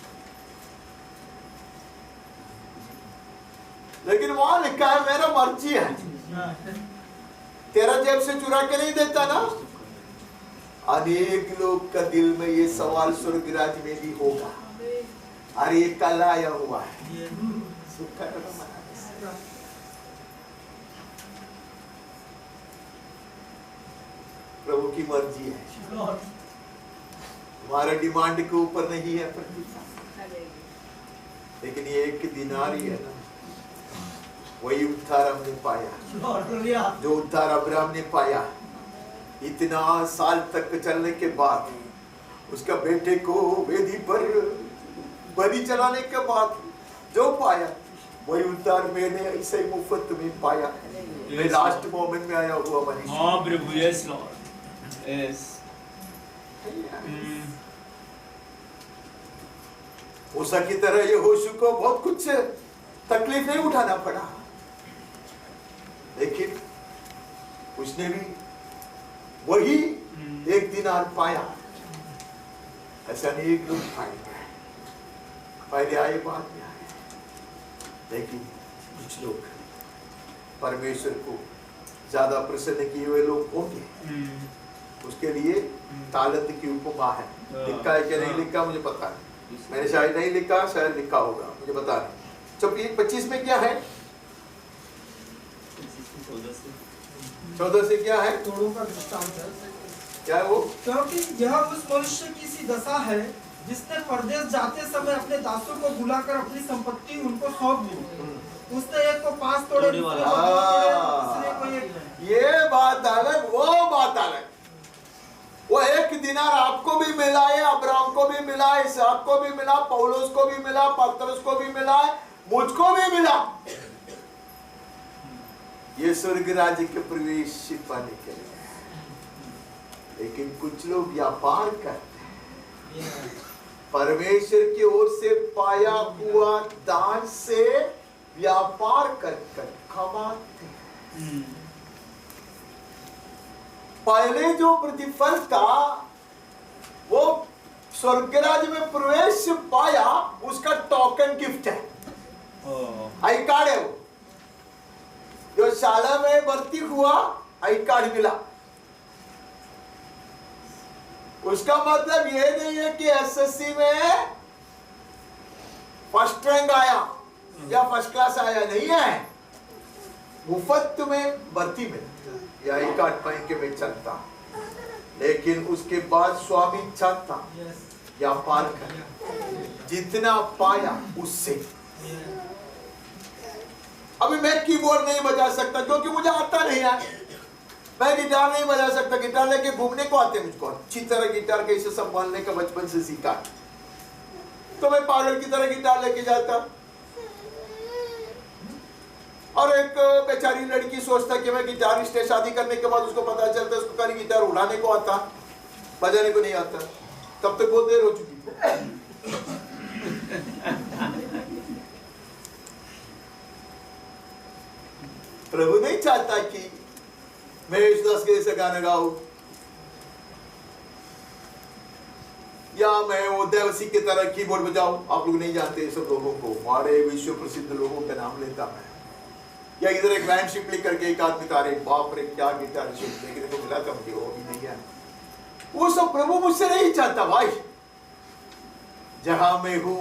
S2: लेकिन वहां लिखा है मेरा मर्जी है, तेरा जेब से चुरा के नहीं देता ना। अनेक लोग का दिल में ये सवाल स्वर्ग राज्य में भी होगा, अरे ये कल आया हुआ है। प्रभु की मर्जी है, हमारा डिमांड के ऊपर नहीं है प्रतिफल। लेकिन ये 1 दिनार ही है ना, वही उद्धार हमने पाया जो उद्धार अब्राहम ने पाया। इतना साल तक चलने के बाद उसका बेटे को वेदी पर बलि चलाने के बाद जो पाया, वही उद्धार मैंने ऐसे मुफ्त में पाया। मैं लास्ट मोमेंट में आया हुआ मनीष।
S3: हाँ प्रभु, यस लॉर्ड, यस।
S2: मूसा की तरह ये होशू को बहुत कुछ तकलीफ नहीं उठाना पड़ा, लेकिन उसने भी वही 1 दिनार पाया। ऐसा नहीं एक लोग पाएंगे, पहले आए बाद में आए। लेकिन कुछ लोग परमेश्वर को ज्यादा प्रसन्न किए हुए लोग होंगे, उसके लिए तालंत की उपमा है। लिखा है क्या नहीं लिखा मुझे पता नहीं, मैंने शायद नहीं लिखा, शायद लिखा होगा, मुझे पता नहीं। 25 में क्या है? 14 से क्या है?
S4: तोड़ों का दृष्टांत है।
S2: क्या है वो?
S4: क्योंकि यह उस मनुष्य की सी दशा है जिसने परदेश जाते समय अपने दासों को बुलाकर अपनी संपत्ति उनको सौंप दी। उसने एक को 5 तोड़े, दूसरे को 1।
S2: ये बात अलग, वो बात अलग। वो 1 दिनार आपको भी मिला है, अब्राहम को भी मिला है, इसहाक को भी मिला, पौलुस को भी मिला, पतरस को भी मिला है, मुझको भी मिला। ये स्वर्ग राज्य के प्रवेश पाने के लिए। लेकिन कुछ लोग व्यापार करते हैं, परमेश्वर की ओर से पाया हुआ दान से व्यापार कर कमाते हैं। पहले जो प्रतिफल था वो स्वर्ग राज्य में प्रवेश पाया, उसका टोकन गिफ्ट है, आई कार्ड है वो। जो शाला में भर्ती हुआ, आई कार्ड मिला। उसका मतलब ये नहीं है कि एसएससी में फर्स्ट रैंक आया या फर्स्ट क्लास आया, नहीं है। मुफ्त में भर्ती में या आई कार्ड पहन के मैं चलता, लेकिन उसके बाद स्वामी चाहता व्यापार कर, जितना पाया उससे। अभी मैं कीबोर्ड नहीं बजा सकता क्योंकि मुझे आता नहीं है। मैं गिटार नहीं बजा सकता, गिटार लेके घूमने को आते मुझको, अच्छी तरह गिटार कैसे संभालने का बचपन से सीखा, तो मैं पागल की तरह गिटार लेके जाता। और एक बेचारी लड़की सोचता कि मैं गिटारिस्ट है, शादी करने के बाद उसको पता चलता है उसको खाली गिटार उड़ाने को आता, बजाने को नहीं आता। तब तक बहुत देर हो चुकी। प्रभु नहीं चाहता कि मैं യേശുദാस के जैसे गाना गाऊं, या मैं वो देवसी की तरह कीबोर्ड बजाऊं। आप लोग नहीं जानते सब लोगों को, बड़े विश्व प्रसिद्ध लोगों का नाम लेता मैं। या इधर एक लैंडशिप लिख करके एक आदमी तारे, बाप रे क्या गिटार देखने को मिला था मुझे, वो भी नहीं है। वो सब प्रभु मुझसे नहीं चाहता भाई। जहां मैं हूं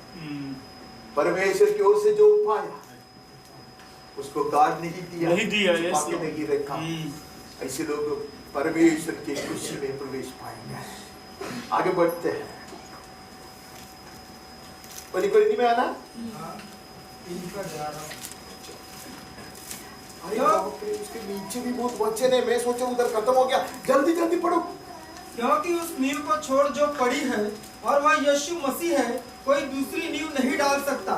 S2: परमेश्वर की ओर से जो पाया उसको गार्ड नहीं दिया,
S3: नहीं दिया,
S2: बाकी नहीं रखा। ऐसे लोग परमेश्वर की खुशी में प्रवेश पाएंगे। आगे बढ़ते हैं, कोरिन्थी में आना। उसके नीचे भी बहुत वचन है, मैं सोचा उधर खत्म हो गया, जल्दी जल्दी पढ़ो।
S4: क्योंकि उस नींव को छोड़ जो पड़ी है और वह यीशु मसीह है, कोई दूसरी नींव नहीं डाल सकता।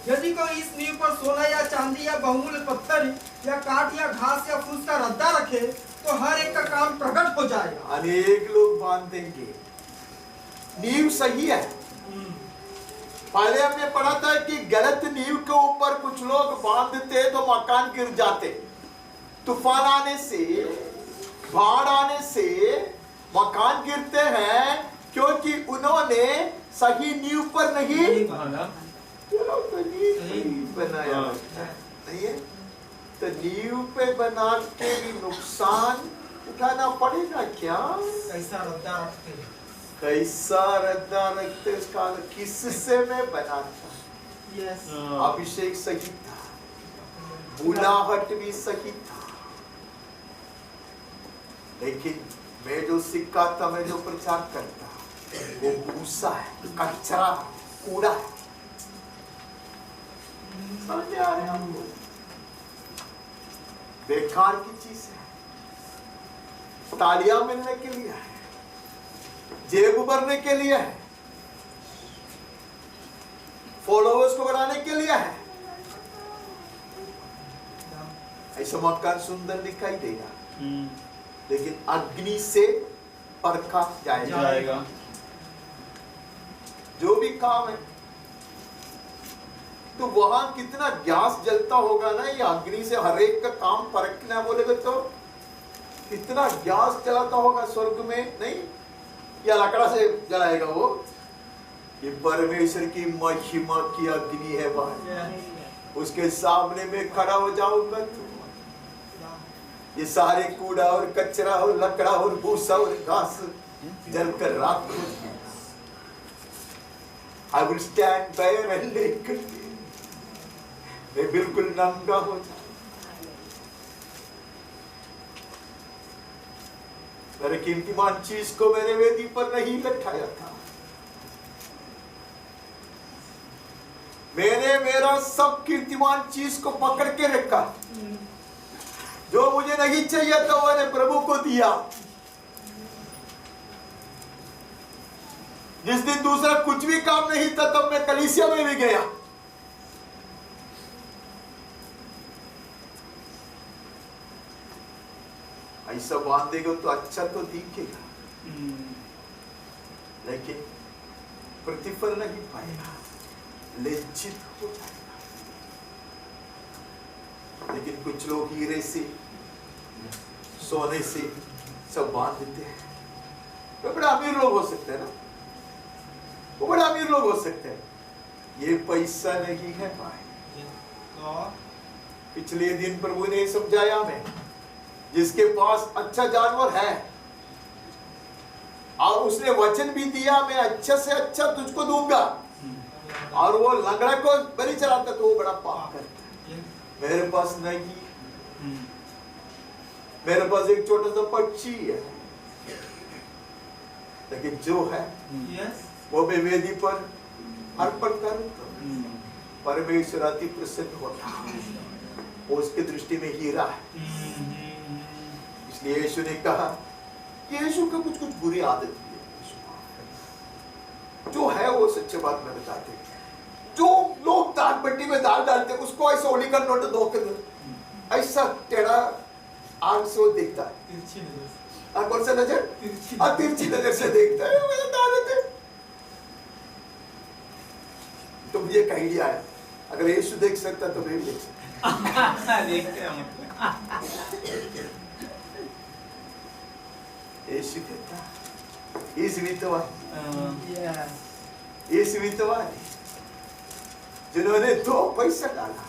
S4: यदि कोई इस नींव पर सोना या चांदी या बहुमूल्य पत्थर या काठ या घास या फूस का रद्दा रखे तो हर एक का काम प्रकट हो जाएगा।
S2: अनेक लोग बांध देंगे, नींव सही है। पहले हमने पढ़ा था कि गलत नींव के ऊपर कुछ लोग बांधते तो मकान गिर जाते। तूफान आने से, बाढ़ आने से मकान गिरते हैं क्योंकि उन्होंने सही नींव पर नहीं बनाया नहीं है। तो नींव पे बना के भी नुकसान उठाना पड़ेगा क्या?
S4: कैसा रद्दा रखते,
S2: कैसा रद्दा रखते, उसका किससे मैं बनाता। अभिषेक सही था, बुलाहट भी सही था, लेकिन मैं जो सिक्का था, मैं जो प्रचार करता, वो भूसा है, कचरा, कूड़ा है। समझ में आ रहे हैं आपको? बेकार की चीज है, तालियां मिलने के लिए है, जेब भरने के लिए है, फॉलोअर्स को बढ़ाने के लिए है। ऐसा मकान सुंदर दिखाई देगा, लेकिन अग्नि से परखा जाएगा। जो भी काम है, तो वहां कितना गैस जलता होगा ना, ये अग्नि से हर एक का काम परखना बोलेगा तो कितना गैस जलाता होगा स्वर्ग में, नहीं? या लकड़ा से जलाएगा वो? ये परमेश्वर की महिमा की अग्नि है भाई। उसके सामने में खड़ा हो जाऊंगा तो ये सारे कूड़ा और कचरा और लकड़ा और भूसा और घास जलकर राख हो जाएगा। I will stand there and naked, मैं बिल्कुल नंगा हो जाऊं। मेरे कीमतीमान चीज को मैंने वेदी पर नहीं लटकाया था, मैंने मेरा सब कीर्तिमान चीज को पकड़ के रखा। जो मुझे नहीं चाहिए था मैंने प्रभु को दिया। जिस दिन दूसरा कुछ भी काम नहीं था तब मैं कलीसिया में भी गया। ऐसा बांधेगा तो अच्छा तो दिखेगा, लेकिन प्रतिफल नहीं पाएगा, लज्जित हो जाएगा। लेकिन कुछ लोग हीरे से, सोने से सब बांध देते हैं। वो बड़े अमीर लोग हो सकते हैं ना, वो बड़े अमीर लोग हो सकते हैं। ये पैसा नहीं है भाई। पिछले दिन प्रभु ने समझाया हमें, जिसके पास अच्छा जानवर है और उसने वचन भी दिया, मैं अच्छा से अच्छा तुझको दूंगा, और वो लंगड़ा को बलि चलाता तो वो बड़ा पाप करता है। मेरे पास नहीं, मेरे पास एक छोटा सा पक्षी है, लेकिन जो है वो मैं वेदी पर अर्पण करूं तो परमेश्वर अति प्रसन्न होता है। वो उसकी दृष्टि में हीरा है। इसलिए यीशु ने कहा कि यीशु का कुछ कुछ बुरी आदत है, जो है वो सच्चे बात में बताते हैं। जो लोग दाल बट्टी में दाल डालते हैं उसको ऐसा ओली का नोट धोकर ऐसा टेढ़ा आंख से वो देखता है, कौन सा नजर? तिरछी नजर से देखता है। तो मुझे एक आइडिया है, अगर यीशु देख सकता तो मैं भी देख सकता।
S3: देखते हैं
S2: यीशु कहता इस विधवा जिन्होंने 2 पैसा डाला,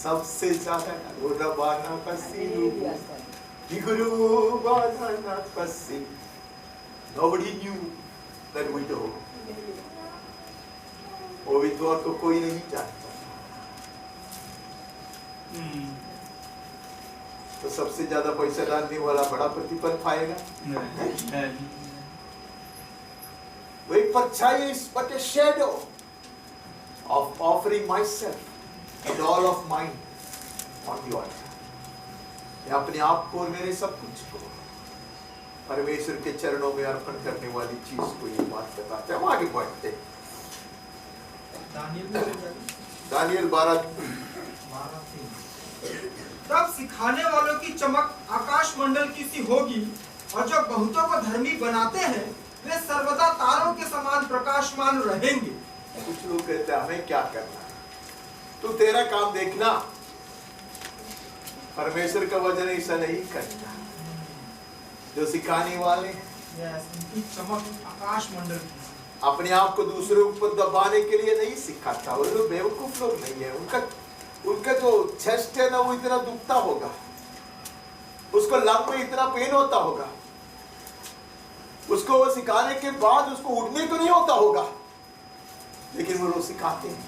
S2: सबसे ज्यादा रबाना कसी। Nobody knew that widow. पवित्र को कोई नहीं जानता। तो सबसे ज्यादा पैसा डालने वाला बड़ा प्रतिफल पाएगा? वो एक परछाई is but a shadow of offering myself and all of mine on the altar। मैं अपने आप को और मेरे सब कुछ को परमेश्वर के चरणों में अर्पण करने वाली चीज को ये बात बताते हैं। हम आगे बढ़ते। दानियल 12:3।
S4: तब सिखाने वालों की चमक आकाश मंडल की सी होगी, और जो बहुतों को धर्मी बनाते हैं वे सर्वदा तारों के समान प्रकाशमान रहेंगे।
S2: कुछ लोग कहते हैं हमें क्या करना है, तू तेरा काम देखना, परमेश्वर का वचन ऐसा नहीं करता। जो सिखाने वाले
S4: उनकी चमक आकाश मंडल की,
S2: अपने आप को दूसरे ऊपर दबाने के लिए नहीं सिखाता। वो लोग बेवकूफ लोग नहीं है। उनका जो चेस्ट है ना वो इतना दुखता होगा, उसको लंग में इतना पेन होता होगा, उसको वो सिखाने के बाद उसको उठने को नहीं होता होगा, लेकिन वो लोग सिखाते हैं।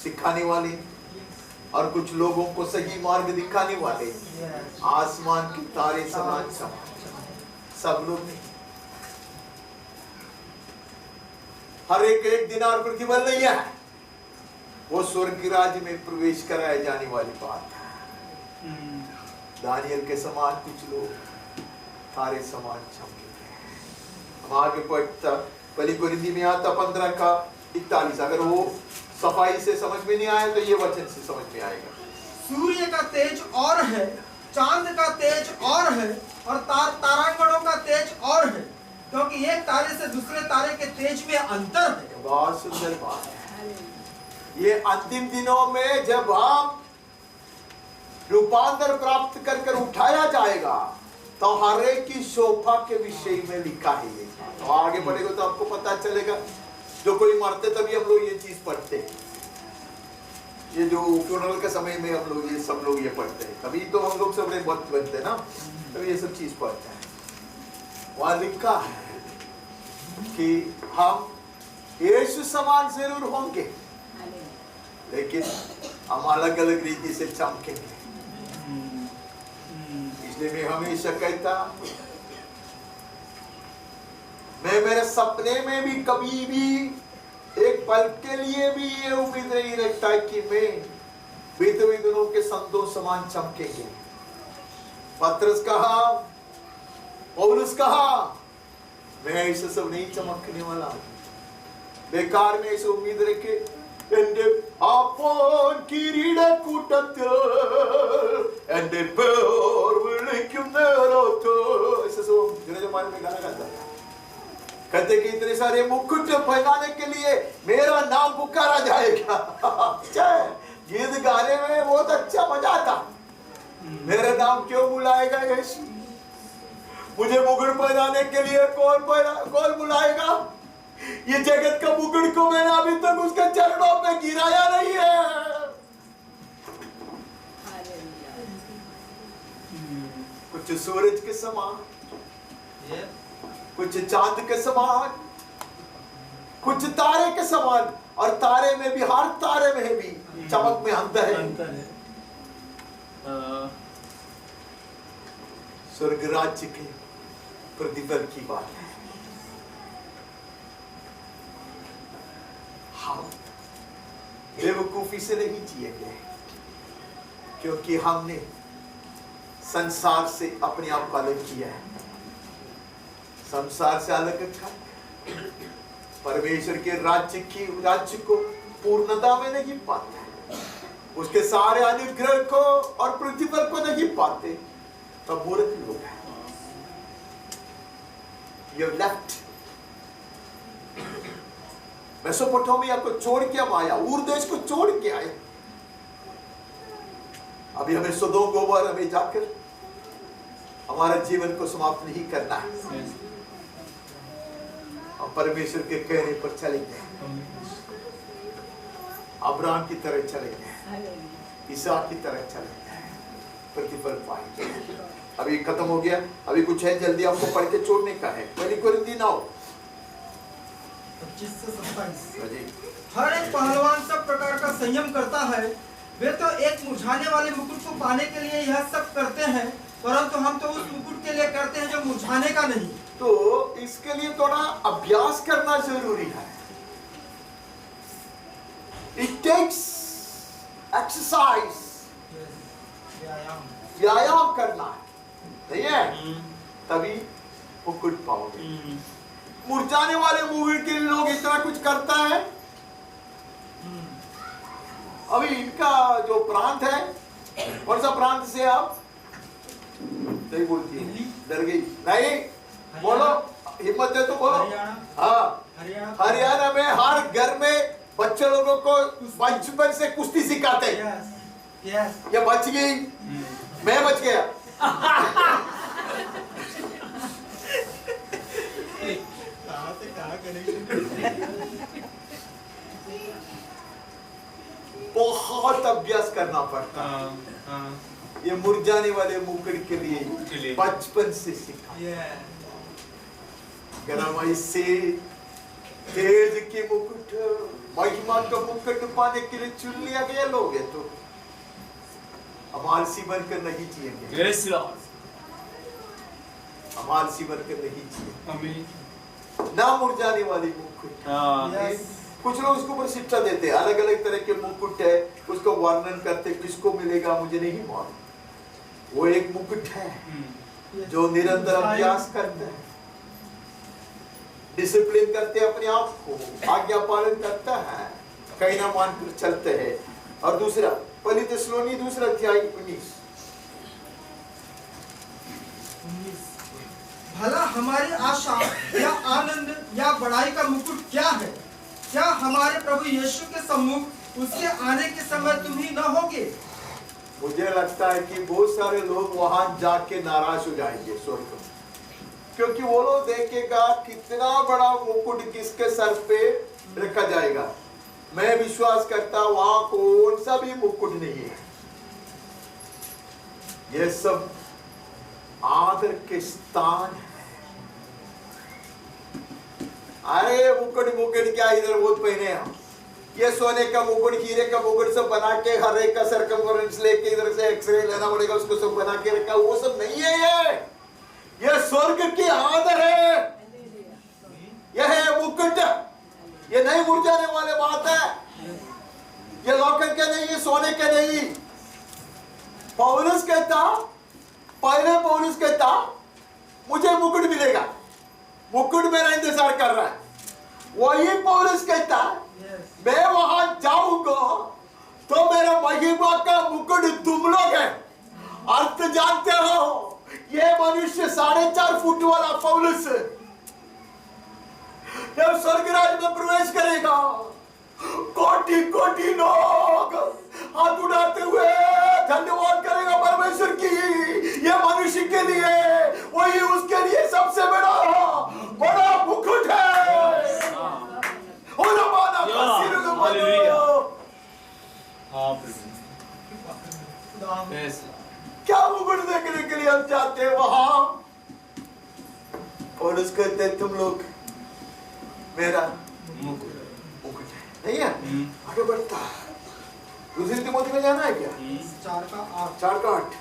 S2: सिखाने वाले और कुछ लोगों को सही मार्ग दिखाने वाले आसमान के तारे समान सब लोग नहीं। हर एक दिनार प्रतिफल नहीं है। वो स्वर्ग राज्य में प्रवेश कराए जाने वाली बात है। दानियल के समान कुछ लोग तारे समान चमकेंगे। हम आगे पढ़ता पहली कोरिन्थी में आता 15:41। अगर वो सफाई से समझ में नहीं आया तो ये वचन से समझ में आएगा।
S4: सूर्य का तेज और है, चांद का तेज और है, और तारांगणों का तेज और है, क्योंकि एक तारे से दूसरे तारे के तेज में अंतर है।
S2: बहुत सुंदर बात है। ये अंतिम दिनों में जब हम रूपांतर प्राप्त कर उठाया जाएगा तो हर एक की शोभा के विषय में लिखा है ये। तो आगे बढ़ेगा तो आपको पता चलेगा। जो कोई मरते तभी हम लोग ये चीज पढ़ते हैं। ये जो फ्यूनरल के समय में हम लोग ये सब लोग ये पढ़ते हैं, तभी तो हम लोग सब बहुत बनते ना, तभी ये सब चीज पढ़ते हैं। वहां लिखा है कि हम यीशु समान जरूर होंगे, लेकिन हम अलग अलग रीति से चमकेंगे। इसलिए मैं हमेशा कहता, मैं मेरे सपने में भी कभी भी एक पल के लिए भी ये उम्मीद नहीं रखता कि मैं बीते दिनों के संतों समान चमकेंगे। पत्रस कहा, पौलुस कहा, मैं ऐसे सब नहीं चमकने वाला। बेकार में ऐसे उम्मीद रखे എന്റെ അപ്പോൾ കിരീടക്കൂട്ടത്തിൽ എന്റെ പേർ വിളിക്കുന്നേരത്ത്। ऐसे सब जमाने में गाना गाता है, कहते कि इतने सारे मुकुट पहनाने के लिए मेरा नाम पुकारा जाएगा। गीत गाने में बहुत अच्छा मजा आता। मेरा नाम क्यों बुलाएगा यीशु? मुझे मुकुट पहनाने के लिए कौन बुलाएगा? ये जगत का मुकुट को मैंने अभी तक उसके चरणों पे गिराया नहीं है। कुछ सूरज के समान, कुछ चांद के समान, कुछ तारे के समान, और तारे में भी, हर तारे में भी चमक में अंतर है। स्वर्ग राज्य के प्रतिफल की बात है। हम बेवकूफी से नहीं जिएंगे, क्योंकि हमने संसार से अपने आप को अलग किया है। संसार से अलग रखा, परमेश्वर के राज्य को पूर्णता में नहीं पाते, उसके सारे अनुग्रह को और प्रतिफल को नहीं पाते, तब मूर्ख लोग हैं। You left मेसोपोटामिया को छोड़ के हम आया, ऊर देश को छोड़ के आए। अभी हमें सदोम गोमोरा में जाकर हमारा जीवन को समाप्त नहीं करना है। हम परमेश्वर के कहने पर चलेंगे, अब्राहम की तरह चलेंगे, इसहाक की तरह चलेंगे, प्रतिफल पाएंगे। अभी खत्म हो गया, अभी कुछ है जल्दी आपको पढ़ के छोड़ने का है। पहली कोरिन्थी 9
S4: 25 से 27।
S2: जी।
S4: हर एक पहलवान सब प्रकार का संयम करता है। वे तो एक मुरझाने वाले मुकुट को पाने के लिए यह सब करते हैं, परंतु हम तो उस मुकुट के लिए करते हैं जो मुरझाने का नहीं।
S2: तो इसके लिए थोड़ा अभ्यास करना जरूरी है। इट टेक्स एक्सरसाइज, व्यायाम करना है, नहीं है? तभी मुकुट पाओगे। मुरझाने वाले मुकुट के लिए लोग इतना कुछ करता है। अभी इनका जो प्रांत है, कौन सा प्रांत से आप? नहीं बोलती, डर गई। नहीं बोलो, हिम्मत है तो बोलो। हाँ, हरियाणा में हर घर में बच्चे लोगों को बचपन से कुश्ती सिखाते हैं। ये बच गई, मैं बच गया। बहुत अभ्यास करना पड़ता है। ये मुरझाने वाले मुकुट के लिए बचपन से सीखा। से तेज के मुकुट, महिमा का मुकुट पाने के लिए चुन लिया गया लोग है, तो हम आलसी बनकर नहीं जिएंगे। हम आलसी बनकर नहीं जिएंगे। ना मुरझाने वाली मुकुट। कुछ लोग उसको ऊपर शिक्षा देते हैं, अलग अलग तरह के मुकुट है, उसको वर्णन करते, किसको मिलेगा मुझे नहीं मालूम। वो एक मुकुट है जो निरंतर अभ्यास करता है, डिसिप्लिन करते अपने आप को, आज्ञा पालन करता है, कहीं ना मान कर चलते हैं। और दूसरा पहली थिस्सलुनी 2:19,
S4: भला हमारी आशा या आनंद या बड़ाई का मुकुट क्या है? क्या हमारे प्रभु यीशु के सम्मुख उसके आने के समय तुम ही न होगे?
S2: मुझे लगता है कि बहुत सारे लोग वहां जाके नाराज हो जाएंगे स्वर्ग में, क्योंकि वो लोग देखेगा कितना बड़ा मुकुट किसके सर पे रखा जाएगा। मैं विश्वास करता वहां कौन सा भी मुकुट नहीं है। ये सब आदर के स्थान है। अरे मुकुट क्या इधर बहुत पहने हम, ये सोने का मुकुट, हीरे का मुकुट सब बना के हर एक का सर्कमफरेंस लेके इधर से एक्सरे लेना पड़ेगा, उसको सब बना के रखा, वो सब नहीं है। ये स्वर्ग की आदर है, यह है मुकुट। ये नहीं मुरझाने वाले बात है, ये लौकन के नहीं, ये सोने के नहीं। पौलुस कहता, पहले पौलुस कहता मुझे मुकुट मिलेगा, मुकुट मेरा इंतजार कर रहा है। वही पौलुस कहता मैं वहां जाऊंगा तो मेरा महिमा का मुकुट तुम लोग है। अर्थ जानते हो, ये मनुष्य 4.5 फुट वाला पौलुस जब स्वर्गराज में प्रवेश करेगा, कोटि कोटि लोग हाथ उठाते हुए धन्यवाद करेगा परमेश्वर की। ये मनुष्य के लिए, वही उसके लिए सबसे बड़ा मुकुट है। क्या मुकुट देखने के लिए हम चाहते हैं वहां? और उसको कहते तुम लोग मेरा मुकुट नहीं है। आगे बढ़ता दूसरी तिमोथी में जाना है क्या? 4:8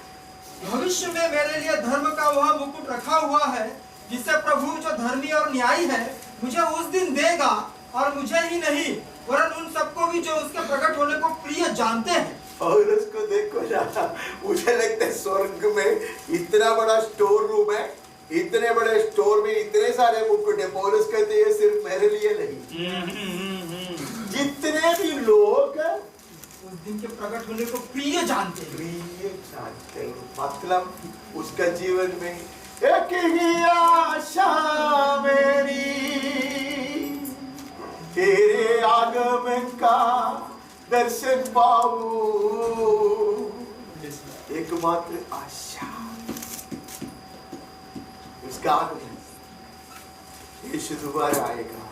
S4: भविष्य में मेरे लिए धर्म का वह मुकुट रखा हुआ है, जिससे प्रभु जो धर्मी और न्यायी है मुझे उस दिन देगा, और मुझे ही नहीं वरन उन सबको भी जो उसके प्रकट होने को प्रिय जानते हैं।
S2: और उसको देखो ना, मुझे लगता है स्वर्ग में इतना बड़ा स्टोर रूम है, इतने बड़े स्टोर में इतने सारे मुकुट है। पौलुस कहते हैं सिर्फ मेरे लिए नहीं, जितने भी लोग
S4: उस दिन के प्रकट होने को प्रिय जानते
S2: हैं। मतलब उसका जीवन में एक ही आशा मेरी, तेरे आगमन का दर्शन पाऊं। एकमात्र आशा उसका आगमन, यीशु दोबारा आएगा,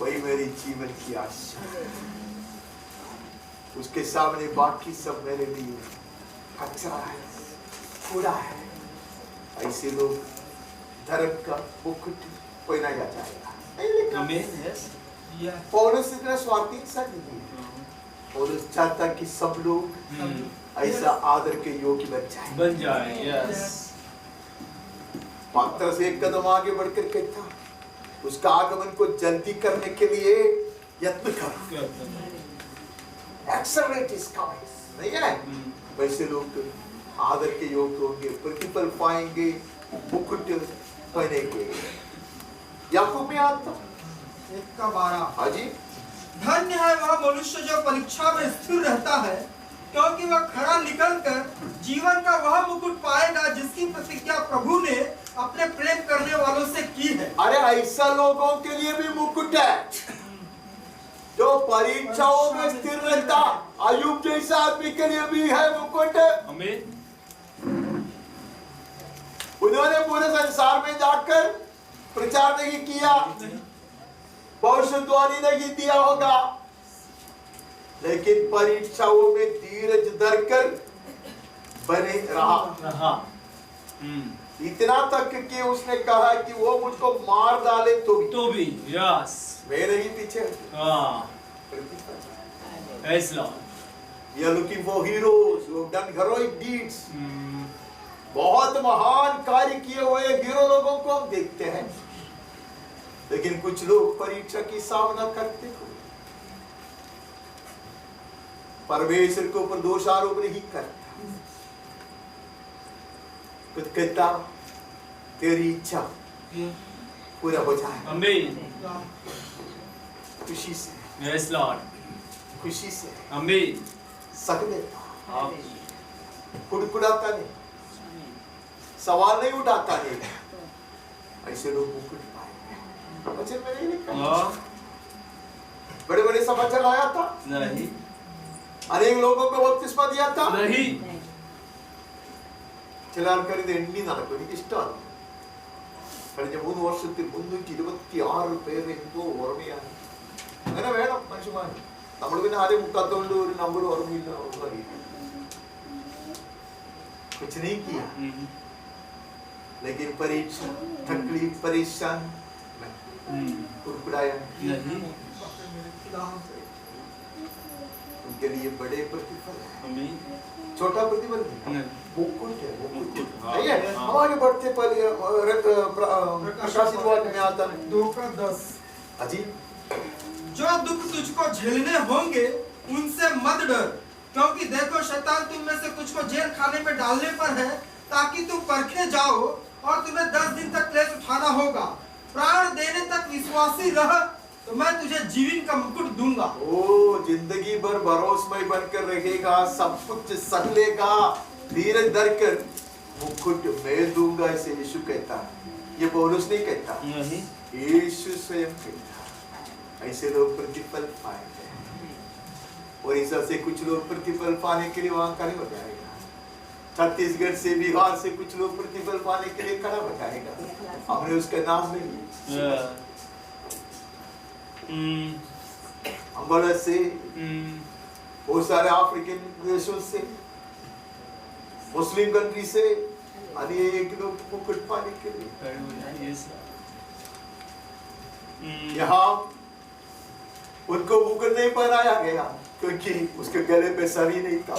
S2: वही मेरी जीवन की आशा। उसके सामने बाकी सब मेरे लिए कचरा है, कूड़ा है। ऐसे लोग धर्म का मुकुट पहनाया जाएगा। नहीं लिखा।
S3: आमीन, यस,
S2: पौलुस इतना स्वार्थी इंसान नहीं है। पौलुस चाहता कि सब लोग ऐसा आदर के योग्य बन जाए।
S3: यस।
S2: पत्रस एक कदम आगे बढ़कर कहता, उसका आगमन को जल्दी करने के लिए यत्न करो। Accelerate his coming, नहीं है? वैसे लोग तो आदर के योग्य होंगे, प्रतिफल पाएंगे, मुकुट पहनेंगे। याकूब में आता
S4: 1:12।
S2: हाँ जी।
S4: धन्य है वह मनुष्य जो परीक्षा में स्थिर रहता है, क्योंकि वह खरा निकलकर जीवन का वह मुकुट पाएगा जिसकी प्रतिज्ञा प्रभु ने अपने प्रेम करने वालों से की है।
S2: अरे ऐसा लोगों के लिए भी मुकुट है जो परीक्षाओं में स्थिर रहता। अय्यूब जैसा आदमी के लिए भी है मुकुट।
S3: आमीन।
S2: उन्होंने पूरे संसार में जाकर प्रचार नहीं किया, भविष्यवाणी नहीं दिया होगा, लेकिन परीक्षाओं में धीरज धरकर बने रहा। इतना तक कि उसने कहा कि वो मुझको मार डाले तो भी
S3: यस,
S2: मैं नहीं पीछे।
S3: Praise Lord.
S2: We are looking for heroes who have done heroic deeds. बहुत महान कार्य किए हुए हीरो लोगों को हम देखते हैं, लेकिन कुछ लोग परीक्षा की सामना करते हुए परमेश्वर के ऊपर दोषारोप नहीं करता। कुछ कहता तेरी इच्छा पूरा हो जाए।
S3: आमीन।
S2: खुशी से।
S3: Yes Lord.
S2: खुशी से।
S3: आमीन।
S2: सक देता, कुड़कुड़ाता नहीं, सवाल नहीं उठाता नहीं। ऐसे लोग मुकुट पाएंगे। वचन में नहीं लिखा? बड़े बड़े समाचार आया था
S3: नहीं,
S2: अनेक लोगों को बपतिस्मा दिया था
S3: नहीं।
S2: ചില ആൾക്കാർ ഇത് എണ്ണി നടക്കും, എനിക്ക് ഇഷ്ടമാണ്. കഴിഞ്ഞ 3 വർഷത്തിൽ 326 പേര് എന്തോ ഓർമ്മയാണ്. അങ്ങനെ വേണം മനുഷ്യന്മാർ. നമ്മൾ പിന്നെ ആരെയും മുക്കാത്തോണ്ട് ഒരു നമ്പർ ഓർമ്മയില്ല, ഒന്നും അറിയില്ല. कुछ नहीं किया, लेकिन परीक्षा, तकलीफ, परेशान कुड़कुड़ाया
S3: नहीं।
S2: उनके लिए बड़े प्रतिफल है।
S3: आमीन।
S2: छोटा प्रतिफल नहीं, मुकुट है, मुकुट नहीं है।
S3: हाँ।
S2: हमारे बढ़ते प्रकाशित वाक्य में आता है
S4: 2:10।
S2: अजी
S4: जो दुख तुझको झेलने होंगे उनसे मत डर, क्योंकि देखो शैतान तुम में से कुछ को जेल खाने में डालने पर है, ताकि तुम परखे जाओ और तुम्हें 10 दिन तक क्लेश उठाना होगा। प्राण देने तक विश्वासी रह तो मैं तुझे जीवन का मुकुट दूंगा।
S2: ओ जिंदगी भर भरोसेमय बनकर रहेगा, सब कुछ सह लेगा, धीरज धरकर मुकुट मैं दूंगा, ऐसे यीशु कहता। ये पौलुस नहीं कहता,
S3: नहीं।
S2: यीशु स्वयं कहता। ऐसे लोग प्रतिफल पाएंगे, और इस से कुछ लोग प्रतिफल पाने के लिए वहां खड़े हो जाएगा। छत्तीसगढ़ से, बिहार से कुछ लोग प्रतिफल पाने के लिए खड़ा हो जाएगा। हमने उसका नाम नहीं लिया। अंगोला से, बहुत सारे अफ्रीकन देशों से, मुस्लिम कंट्री से अनेक लोग मुकुट पाने के लिए यहाँ उनको मुकुट नहीं पहनाया गया, क्योंकि उसके गले पे सर ही नहीं था,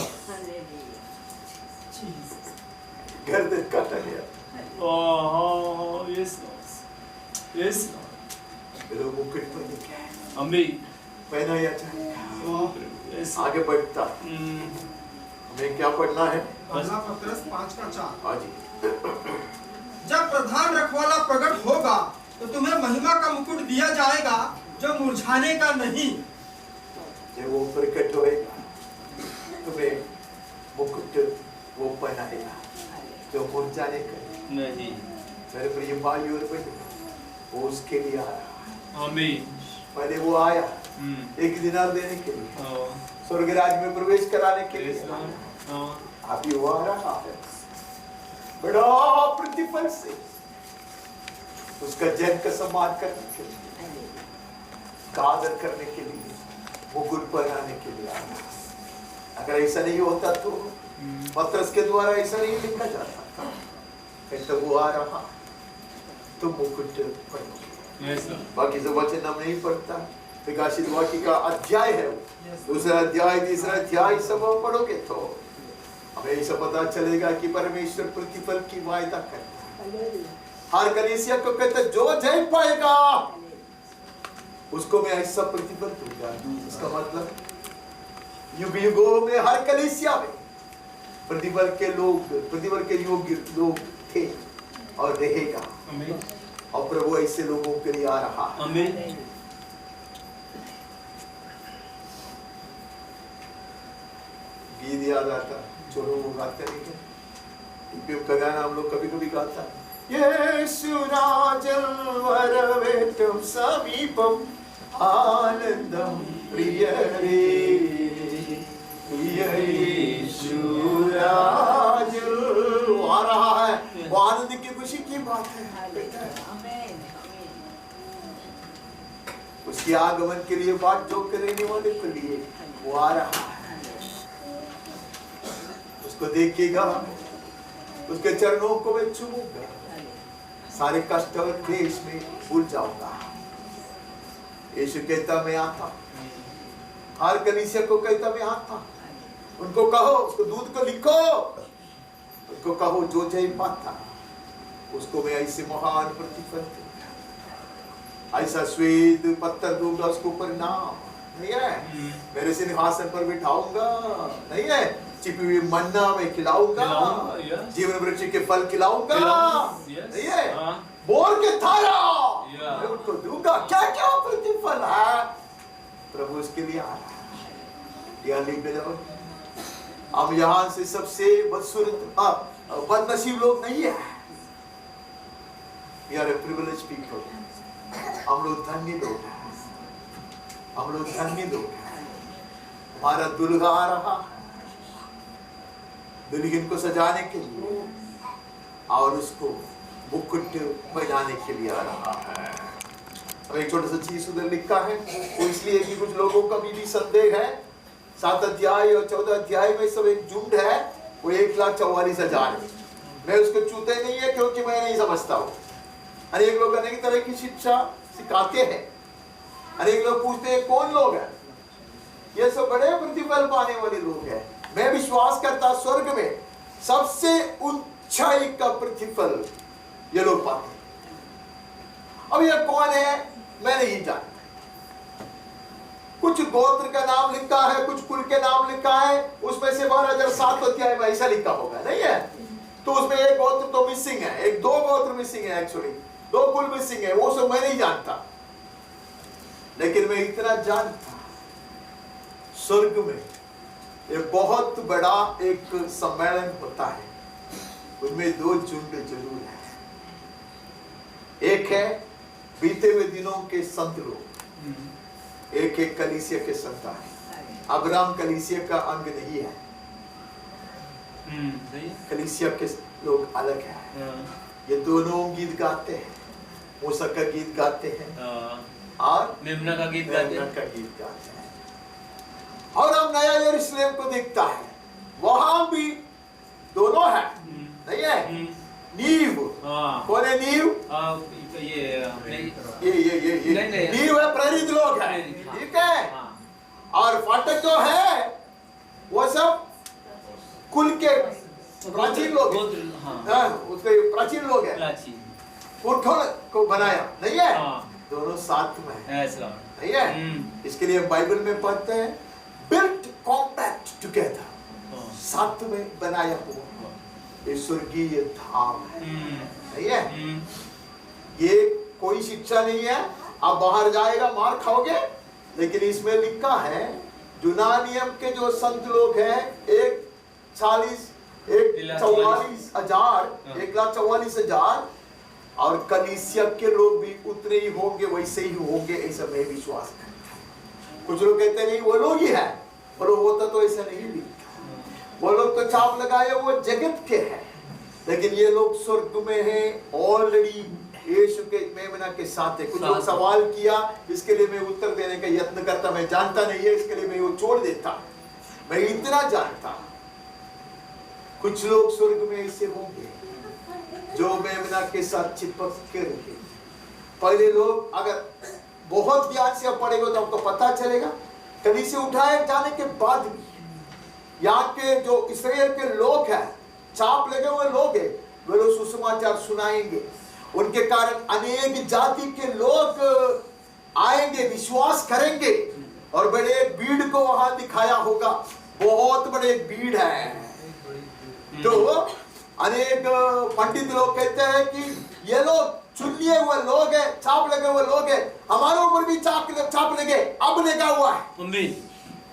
S2: गर्दन काटा गया। लोग मुकुट पहनेंगे,
S3: आमीन।
S2: पहनाया जाएगा। आगे बढ़ता हमें क्या पढ़ना है?
S4: पहला पत्रस 5:4।
S2: हाँ जी।
S4: जब प्रधान रखवाला प्रकट होगा तो तुम्हें महिमा का मुकुट दिया जाएगा जो मुरझाने का नहीं।
S2: जब वो प्रकट होएगा तुम्हें मुकुट वो पहनाएगा जो मुरझाने का
S3: नहीं।
S2: मेरे प्रिय भाई और बहन, वो उसके लिए आया।
S3: आमीन।
S2: पहले वो आया एक दिनार देने के लिए, स्वर्ग राज्य में प्रवेश कराने के लिए। अभी वो आ रहा है बड़ा प्रतिफल से, उसका जन का सम्मान करने के लिए, आदर करने के लिए, मुकुट पहनाने के लिए आया। अगर ऐसा नहीं होता तो पत्रस के द्वारा ऐसा नहीं लिखा जाता था। तो वो आ रहा तो मुकुट पहनोगे। बाकी जो वचन हम नहीं पढ़ता, प्रकाशित वाक्य का अध्याय है, दूसरा अध्याय, तीसरा अध्याय सब हम पढ़ोगे तो हमें ऐसा पता चलेगा कि परमेश्वर प्रतिफल की वायदा करता है। हर कलीसिया को कहता है जो जय पाएगा उसको मैं ऐसा प्रतिफल दूंगा। इसका मतलब युग युगों में हर कलीसिया में प्रतिफल के योग्य लोग थे और रहेगा। और प्रभु ऐसे लोगों के लिए आ रहा है। गीत याद आता, चलो वो गाते नहीं का गाना हम लोग कभी कभी गाता है, यीशु राजन वरवेटम समीपम आनंदम प्रिय रे, यीशु राजन आ रहा है। वो आनंद की खुशी की बात है। उसके आगमन के लिए बात जो करने वाले के लिए वो आ रहा है। उसको देखेगा, उसके चरणों को मैं चूमूंगा, सारे कष्ट और क्लेश में भूल जाऊंगा। यीशु कहता मैं आता, हर कलीसिया को कहता मैं आता। उनको कहो, उसको दूत को लिखो, उनको कहो जो जय पाता उसको मैं ऐसे महान प्रतिफल दूंगा, ऐसा श्वेत पत्थर दूंगा उसको ऊपर नाम नहीं है, मेरे सिंहासन पर बिठाऊंगा नहीं है, छिपी हुई मन्ना में खिलाऊंगा, जीवन वृक्ष के फल खिलाऊंगा नहीं है, बोर के थारा मैं उनको दूंगा। क्या क्या प्रतिफल है प्रभु उसके लिए आ रहा है। हम यहाँ से सबसे बदनसीब लोग नहीं है। We are a privileged people. हम लोग धन्य लोग हैं, हम लोग धन्य लोग हैं। हमारा दुल्हा आ रहा है दुल्हन को सजाने के लिए और उसको मुकुट पहनाने के लिए आ रहा है। अब एक छोटा सा चीज उधर लिखा है, वो इसलिए कि कुछ लोगों का भी संदेह है। 7 अध्याय और 14 अध्याय में सब एक झुंड है, वो 1,44,000 है। मैं उसको छूते नहीं है क्योंकि मैं नहीं समझता हूँ। अनेक लोग अनेक तरह की शिक्षा सिखाते हैं। अनेक लोग पूछते हैं कौन लोग हैं, ये सब बड़े प्रतिफल पाने वाले लोग हैं। मैं विश्वास करता स्वर्ग में सबसे ऊंचाई का प्रतिफल ये लोग पाते हैं। अब ये कौन है मैं नहीं जानता। कुछ गोत्र का नाम लिखा है, कुछ कुल के नाम लिखा है, उसमें से 12,007 अध्याय में ऐसा लिखा होगा नहीं है, तो उसमें एक गोत्र तो मिसिंग है, एक दो गोत्र मिसिंग है, एक्चुअली 2 कुल मिसिंग है, वो सब मैं नहीं जानता। लेकिन मैं इतना जानता स्वर्ग में एक बहुत बड़ा एक सम्मेलन होता है, उसमें 2 झुंड जरूर है। एक है बीते हुए दिनों के संत लोग, एक एक कलीसिया के संतान। अब्राहम कलीसिया का अंग नहीं है, कलीसिया के लोग अलग है। ये दोनों गीत गाते हैं, मूसा का गीत गाते हैं और
S3: मेमना का गीत
S2: गाते हैं। और हम नया यरूशलेम को देखता है, वहां भी दोनों है नहीं है। नींव कौन है? नींव ये नींव है, प्रेरित लोग है, ठीक है। और फाटक जो है वो सब कुल के प्राचीन लोग उसके प्राचीन लोग है, पुरखों को बनाया नहीं है। दोनों साथ में है नहीं है। इसके लिए बाइबल में पढ़ते हैं बिल्ट कॉम्पैक्ट टुगेदर, साथ में बनाया हुआ ये स्वर्गीय धाम है नहीं है। ये कोई शिक्षा नहीं है, आप बाहर जाएगा मार खाओगे, लेकिन इसमें लिखा है यूनानियम के जो संत लोग हैं 1,44,000 और कलीसिया के लोग भी उतने ही होंगे, वैसे ही होंगे, ऐसा मैं विश्वास करता हूं। कुछ लोग कहते नहीं वो लोग ही है, और वो होता तो ऐसा नहीं लिखता। वो लोग तो छाप लगाए वो जगत के हैं, लेकिन ये लोग स्वर्ग में हैं ऑलरेडी, यीशु के मेमना के साथ है। कुछ लोग सवाल किया, इसके लिए मैं उत्तर देने का यत्न करता, मैं जानता नहीं है इसके लिए मैं वो छोड़ देता। मैं इतना जानता कुछ लोग स्वर्ग में ऐसे होंगे जो मेमना के साथ चिपक के रहे, पहले लोग अगर बहुत ध्यान से आप पढ़ेंगे तो आपको पता चलेगा, कलीसिया उठाए जाने के बाद भी यहाँ के जो इस्राएल के लोग हैं, चाप लगे हुए लोग हैं, वे लोग सुसमाचार सुनाएंगे। उनके कारण अनेक जाति के लोग आएंगे, विश्वास करेंगे और बड़े भीड़ को वहां दिखाया होगा। बहुत बड़े भीड़ है। तो अनेक पंडित लोग कहते हैं कि ये लोग चुन लिए हुए लोग हैं, चाप लगे हुए लोग हैं, हमारे ऊपर भी चाप लगे, अब लगा हुआ है।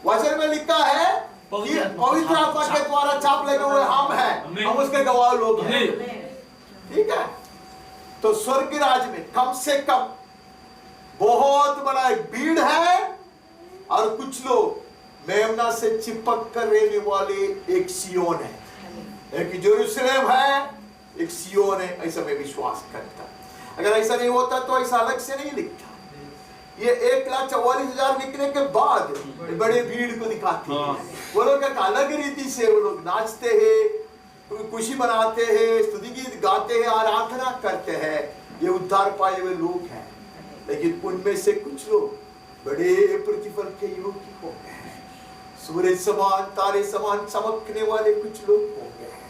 S2: वचन में लिखा है कि पवित्र आत्मा के द्वारा चाप लगे हुए हम हैं, हम उसके गवाह लोग हैं। ठीक है, तो स्वर्ग राज में कम से कम बहुत बड़ा एक भीड़ है और कुछ लोग मेमना से चिपक कर रहने वाले एक सियोन है, एक जेरूशलेम है, एक सियोन है, ऐसा मैं विश्वास करता। अगर ऐसा नहीं होता तो ऐसा अलग से नहीं लिखता। ये 1,44,000 लिखने के बाद बड़े भीड़ को दिखाते हैं। वो लोग एक अलग रीति से वो लोग नाचते हैं, खुशी मनाते हैं, स्तुति गीत गाते हैं, आराधना करते हैं। ये उद्धार पाए हुए लोग हैं, लेकिन उनमें से कुछ लोग बड़े प्रतिफल के योग्य हो गए हैं। सूरज समान, तारे समान चमकने वाले कुछ लोग हो गए हैं।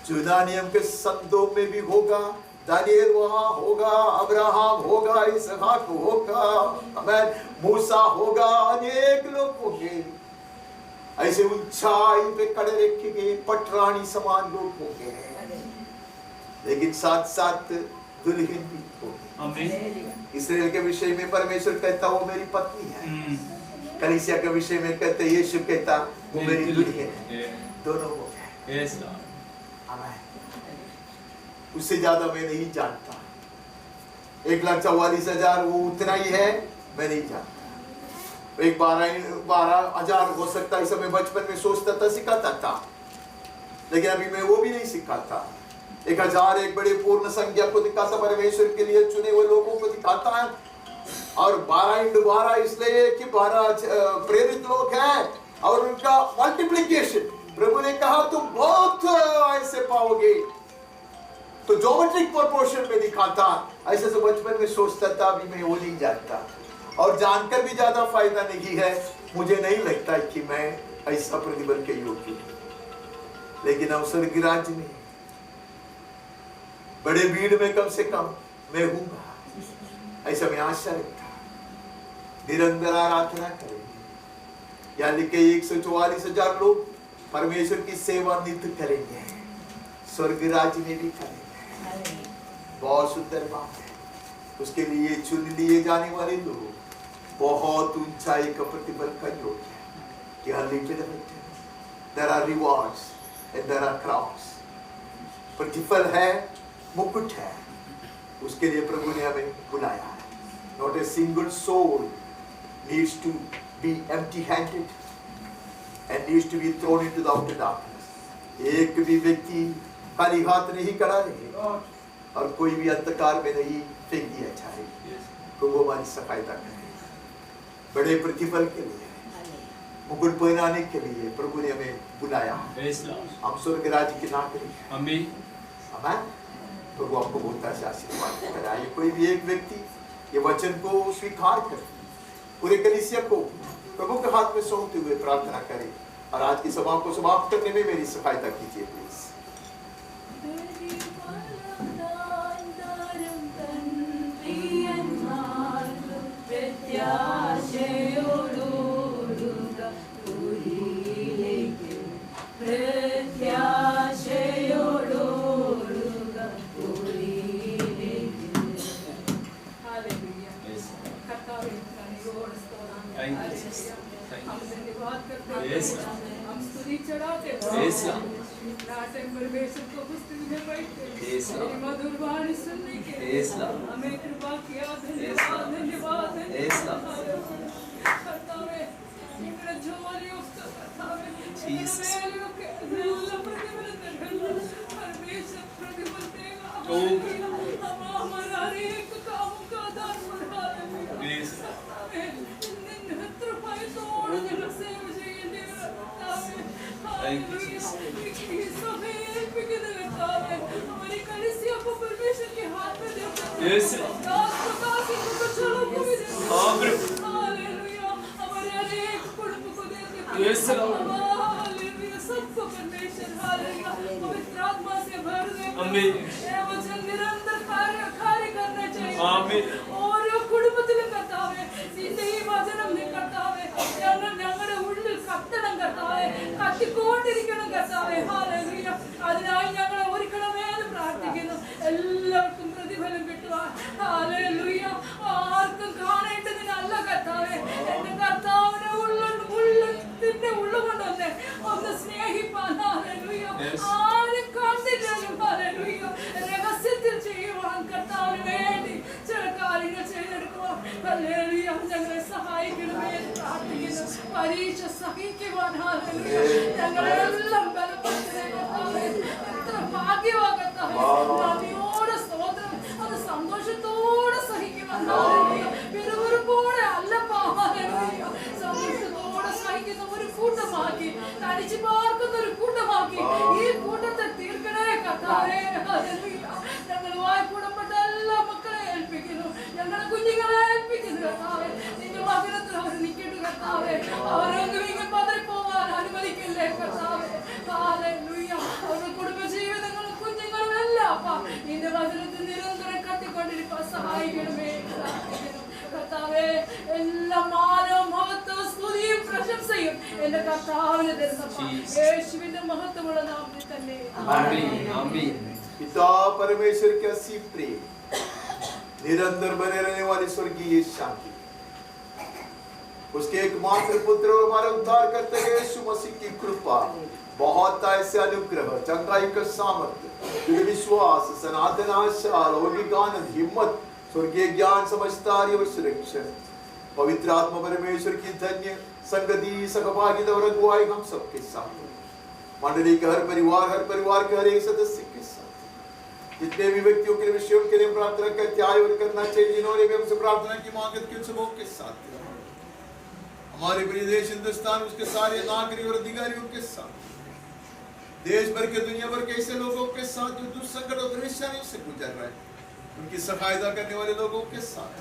S2: जुदा नियम के संतों में भी होगा, दानियल वहां होगा, अब्राहम होगा, इसहाक होगा, आमीन, मूसा होगा, अनेक लोग होंगे। ऐसे ऊंचाई पे खड़े रखे गए पटरानी समान लोग होंगे, लेकिन साथ साथ दुल्हन भी होगी। इस्राएल के विषय में परमेश्वर कहता वो मेरी पत्नी है, कलीसिया के विषय में कहते यीशु कहता वो मेरी दुल्हन है। दोनों हो गए। उससे ज्यादा मैं नहीं जानता। 1,44,000 वो उतना ही है, मैं नहीं जानता। एक 12,000 हो सकता है। मैं बचपन में सोचता था, सिखाता था, लेकिन अभी मैं वो भी नहीं सिखाता। 1,000 एक बड़े पूर्ण संख्या को दिखाता, परमेश्वर के लिए चुने हुए लोगों को दिखाता है। और 12 इसलिए कि 12 प्रेरित लोग हैं और उनका मल्टीप्लिकेशन प्रभु ने कहा तुम बहुत ऐसे पाओगे, तो ज्योमेट्रिक प्रोपोर्शन में दिखाता। ऐसे तो बचपन में सोचता था, अभी मैं वो नहीं जानता और जानकर भी ज्यादा फायदा नहीं है। मुझे नहीं लगता कि मैं ऐसा प्रतिबल के योग्य हूं, लेकिन अवसर की राज्य में बड़े भीड़ में कम से कम मैं हूंगा, ऐसा मैं आशा रखता। निरंतर आराधना करेंगे, यानी कि 144,000 लोग परमेश्वर की सेवा नित्य करेंगे, स्वर्ग राज्य में भी करेंगे। बहुत सुंदर बात है। उसके लिए चुन लिए जाने वाले लोग बहुत ऊंचाई का प्रतिफल का योग्य है। There are rewards and there are crowns। प्रतिफल है, मुकुट है, उसके लिए प्रभु ने हमें बुलाया है। Not a single soul needs to be empty-handed and needs to be thrown into the outer darkness। एक भी व्यक्ति खाली हाथ नहीं खड़ा रहे और कोई भी अंधकार में नहीं फेंक दिया जाए। प्रभु हमारी सहायता करे। बड़े प्रतिफल के लिए, मुकुट पहनाने के लिए प्रभु ने हमें बुलाया। हम स्वर्ग राज्य के नागरिक हैं। आमीन। प्रभु आपको बहुत ऐसे आशीर्वाद कराए। कोई भी एक व्यक्ति ये वचन को स्वीकार कर पूरे कलीसिया को प्रभु के हाथ में सौंपते हुए प्रार्थना करे और आज की सभा को समाप्त करने में मेरी सहायता कीजिए प्लीज।
S5: हम स्तुति चढ़ाते परमेश्वर को पुस्तक में बैठते मधुर वाणी सुनने के लिए हमें कृपा किया। धन्यवाद धन्यवाद परमेश्वर प्रतिफल देगा। हमारा एक काम का आधार बढ़ा हमारी कलीसिया को परमेश्वर के हाथ में देते
S3: Yes. Yes.
S5: सबको परमेश्वर हालेलुया पवित्र आत्मा से भर दे।
S3: आमीन।
S5: ये वचन निरंतर कार्य करना चाहिए।
S3: आमीन।
S5: और കുടുംബത്തിലും കർത്താവേ നിന്റെ ഈ വചനം നീ കർത്താവേ ഞങ്ങളുടെ ഉള്ളിൽ കത്തണം കർത്താവേ കത്തിക്കൊണ്ടിരിക്കണം കർത്താവേ ഹല്ലേലൂയ അതിനായി ഞങ്ങളെ ഒരുക്കണമേ എന്ന് പ്രാർത്ഥിക്കുന്നു എല്ലാവർക്കും പ്രതിഫലം കിട്ടുവാൻ ഹല്ലേലൂയ ആർക്കും കാണേണ്ടതിനല്ല കർത്താവേ എന്റെ കർത്താവിനെ ഉള്ളിന്റെ ഉള്ളുകൊണ്ട് ഒന്ന് സ്നേഹിപ്പാൻ ഹല്ലേലൂയ ആരും കണ്ടില്ലാലും ഹല്ലേലൂയ രഹസ്യത്തിൽ ചെയ്യുവാൻ കർത്താവിന് വേണ്ടി ചില കാര്യങ്ങൾ ചെയ്തെടുക്കുവാൻ ഹല്ലേലൂയ ഞങ്ങളെ സഹായിക്കണമേ എന്ന് പ്രാർത്ഥിക്കുന്നു പരീക്ഷ സഹിക്കുവാൻ ഹല്ലേലൂയ ഞങ്ങളെല്ലാം ബലപ്പെടുത്തണേ കർത്താവേ എത്ര ഭാഗ്യവാൻ കർത്താവേ നന്ദിയോടെ സ്തോത്രം അത് സന്തോഷത്തോടെ സഹിക്കുവാൻ ഹല്ലേലൂയ പിറുപിറുപ്പോടെ അല്ലപ്പാ ഹല്ലേലൂയ സന്തോഷത്തോടെ സഹിക്കുന്ന ഒരു കൂട്ടമാക്കി തടിച്ചു പാർക്കുന്ന ഒരു കൂട്ടമാക്കി ഈ കൂട്ടത്തെ തീർക്കണേ കർത്താവേ ഹല്ലേലൂയ ഞങ്ങൾ വായ്പൂടപ്പെട്ട എല്ലാ മക്കളെ ഏൽപ്പിക്കുന്നു ഞങ്ങളുടെ കുഞ്ഞുങ്ങളെ ഏൽപ്പിക്കുന്നു കർത്താവേ നിന്റെ വചനത്തിൽ അവർ നിൽക്കട്ടെ കർത്താവേ അവരൊന്നും ഇങ്ങനെ പതറിപ്പോവാൻ അനുവദിക്കില്ലേ കർത്താവേ ഹല്ലേലൂയ അവരുടെ കുടുംബജീവിതങ്ങളും കുഞ്ഞുങ്ങളും എല്ലാം അപ്പാ നിന്റെ വചനത്തിൽ നിരന്തരം കത്തിക്കൊണ്ടിരിക്കാൻ സഹായിക്കണമേ പ്രാർത്ഥിക്കുന്നു കർത്താവേ എല്ലാ മാനവും മഹത്വവും സ്തുതിയും പ്രശംസയും എന്റെ കർത്താവിന് തരുന്നപ്പാ യേശുവിന്റെ മഹത്വമുള്ള നാമത്തിൽ തന്നെ
S3: आमीन आमीन।
S2: पिता परमेश्वर के असीम प्रेम निरंतर बने रहने वाली स्वर्गीय शांति उसके एकमात्र पुत्र और हमारा उद्धार करते हुए यीशु मसीह की कृपा बहुत ऐसे अनुग्रह चंगाई का सामर्थ्य विश्वास सनातन आशा लौकिक आनंद हिम्मत स्वर्गीय ज्ञान समझदारी और सुरक्षा पवित्र आत्मा परमेश्वर की धन्य संगति सहभागिता और अगुवाई हम सबके साथ मंडली के हर परिवार के हर एक सदस्य के साथ जितने भी व्यक्तियों के विषयों के लिए प्रार्थना कर त्याग करना चाहिए जिन्होंने भी हमसे प्रार्थना की मांगत की सबों के साथ हमारे प्रिय देश हिंदुस्तान उसके सारे नागरिक और अधिकारियों के साथ देश भर के दुनिया भर के ऐसे लोगों के साथ जो दुख संकट और परेशानी से गुजर रहे हैं उनकी सहायता करने वाले लोगों के साथ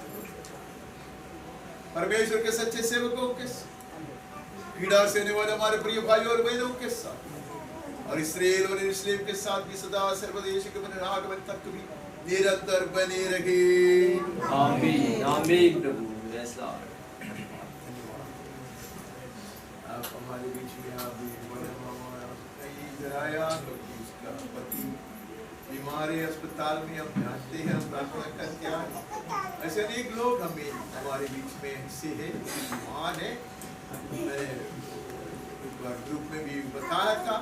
S2: परमेश्वर के सच्चे सेवकों के साथ पीड़ा सहने वाले हमारे प्रिय भाई और बहनों के साथ और इस्राएल और यरूशलेम के साथ भी सदा सर्वदेश के पुनरागमन तक भी निरंतर बने रहे
S3: आमीन आमीन प्रभु। Yes Lord.
S2: आप हमारे बीच में आप इधर आया क्योंकि उसका पति बीमार है अस्पताल में हम जानते हैं हम प्रार्थना करते आए ऐसे अनेक लोग हमें हमारे बीच में ऐसे है बीमार है मैंने एक बार ग्रुप में भी बताया था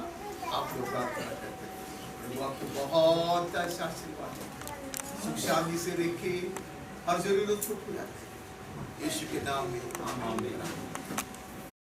S2: आप लोग प्रार्थना करते हैं प्रभु आपको बहुत ऐसा आशीर्वाद सुख शांति से रखे हर जरूरत को पूरा यीशु के नाम में आमीन।